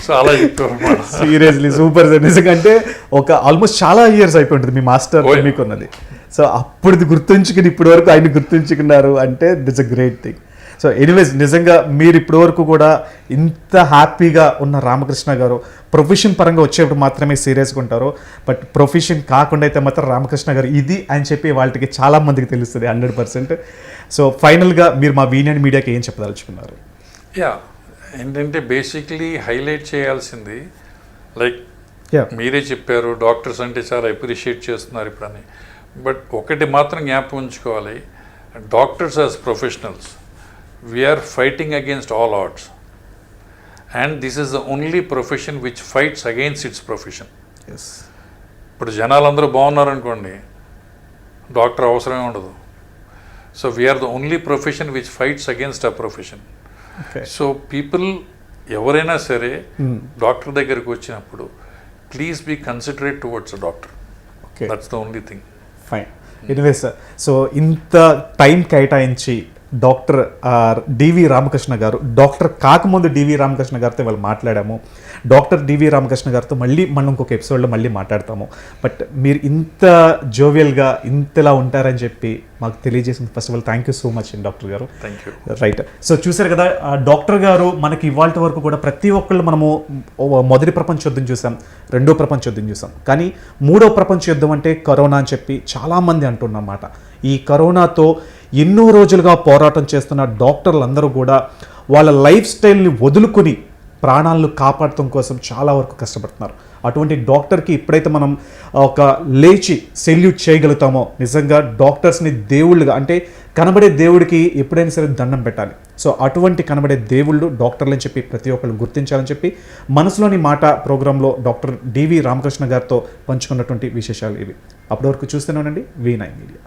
సో అలా చెప్పారు అనమాట. Seriously super sir. నిజంగా ఒక ఆల్మోస్ట్ చాలా ఇయర్స్ అయిపోయి ఉంటుంది మీ మాస్టర్ మీకున్నది. సో అప్పుడు గుర్తుంచుకుని ఇప్పటి వరకు ఆయన గుర్తుంచుకున్నారు అంటే that's a great thing. So anyways నిజంగా మీరు ఇప్పటి వరకు కూడా ఇంత హ్యాపీగా ఉన్న రామకృష్ణ గారు ప్రొఫెషన్ పరంగా వచ్చేప్పుడు మాత్రమే సీరియస్గా ఉంటారు, బట్ ప్రొఫెషన్ కాకుండా అయితే మాత్రం రామకృష్ణ గారు ఇది అని చెప్పి వాళ్ళకి చాలా మందికి తెలుస్తుంది 100%. సో ఫైనల్గా మీరు మా వీనియన్ మీడియాకి ఏం చెప్పదలుచుకున్నారు? యా, ఏంటంటే బేసిక్లీ హైలైట్ చేయాల్సింది లైక్ మీరే చెప్పారు డాక్టర్స్ అంటే చాలా అప్రిషియేట్ చేస్తున్నారు ఇప్పుడని, బట్ ఒకటి మాత్రం జ్ఞాపకం ఉంచుకోవాలి, doctors as professionals we are fighting against all odds and this is the only profession which fights against its profession. ఇప్పుడు జనాలందరూ బాగున్నారనుకోండి, డాక్టర్ అవసరమే ఉండదు. So we are the only profession which fights against a profession. So people ఎవరైనా సరే డాక్టర్ దగ్గరికి వచ్చినప్పుడు please be considerate towards a doctor. That's the only thing. Fine. Anyways sir, so ఇంత టైం కేటాయించి డాక్టర్ డివి రామకృష్ణ గారు, డాక్టర్ కాకముందు డివి రామకృష్ణ గారితో వాళ్ళు మాట్లాడాము, డాక్టర్ డివి రామకృష్ణ గారితో మళ్ళీ మనం ఇంకొక ఎపిసోడ్లో మళ్ళీ మాట్లాడతాము, బట్ మీరు ఇంత జోవియల్గా ఇంతలా ఉంటారని చెప్పి మాకు తెలియజేసింది first of all thank you so much doctor garu. Thank you. Right. So చూసారు కదా డాక్టర్ గారు మనకి ఇవాళ వరకు కూడా ప్రతి ఒక్కళ్ళు మనము మొదటి ప్రపంచ యుద్ధం చూసాం, రెండో ప్రపంచ యుద్ధం చూసాం, కానీ మూడో ప్రపంచ యుద్ధం అంటే కరోనా అని చెప్పి చాలామంది అంటున్నమాట. ఈ కరోనాతో ఎన్నో రోజులుగా పోరాటం చేస్తున్న డాక్టర్లందరూ కూడా వాళ్ళ లైఫ్ స్టైల్ని వదులుకొని ప్రాణాలను కాపాడటం కోసం చాలా వరకు కష్టపడుతున్నారు. అటువంటి డాక్టర్కి ఎప్పుడైతే మనం ఒక లేచి సెల్యూట్ చేయగలుగుతామో నిజంగా డాక్టర్స్ని దేవుళ్ళుగా, అంటే కనబడే దేవుడికి ఎప్పుడైనా సరే దండం పెట్టాలి. సో అటువంటి కనబడే దేవుళ్ళు డాక్టర్లు అని చెప్పి ప్రతి ఒక్కరు గుర్తించాలని చెప్పి మనసులోని మాట ప్రోగ్రాంలో డాక్టర్ డివి రామకృష్ణ గారితో పంచుకున్నటువంటి విశేషాలు ఇవి. అప్పటి వరకు చూస్తూనే ఉండండి V9 మీడియా.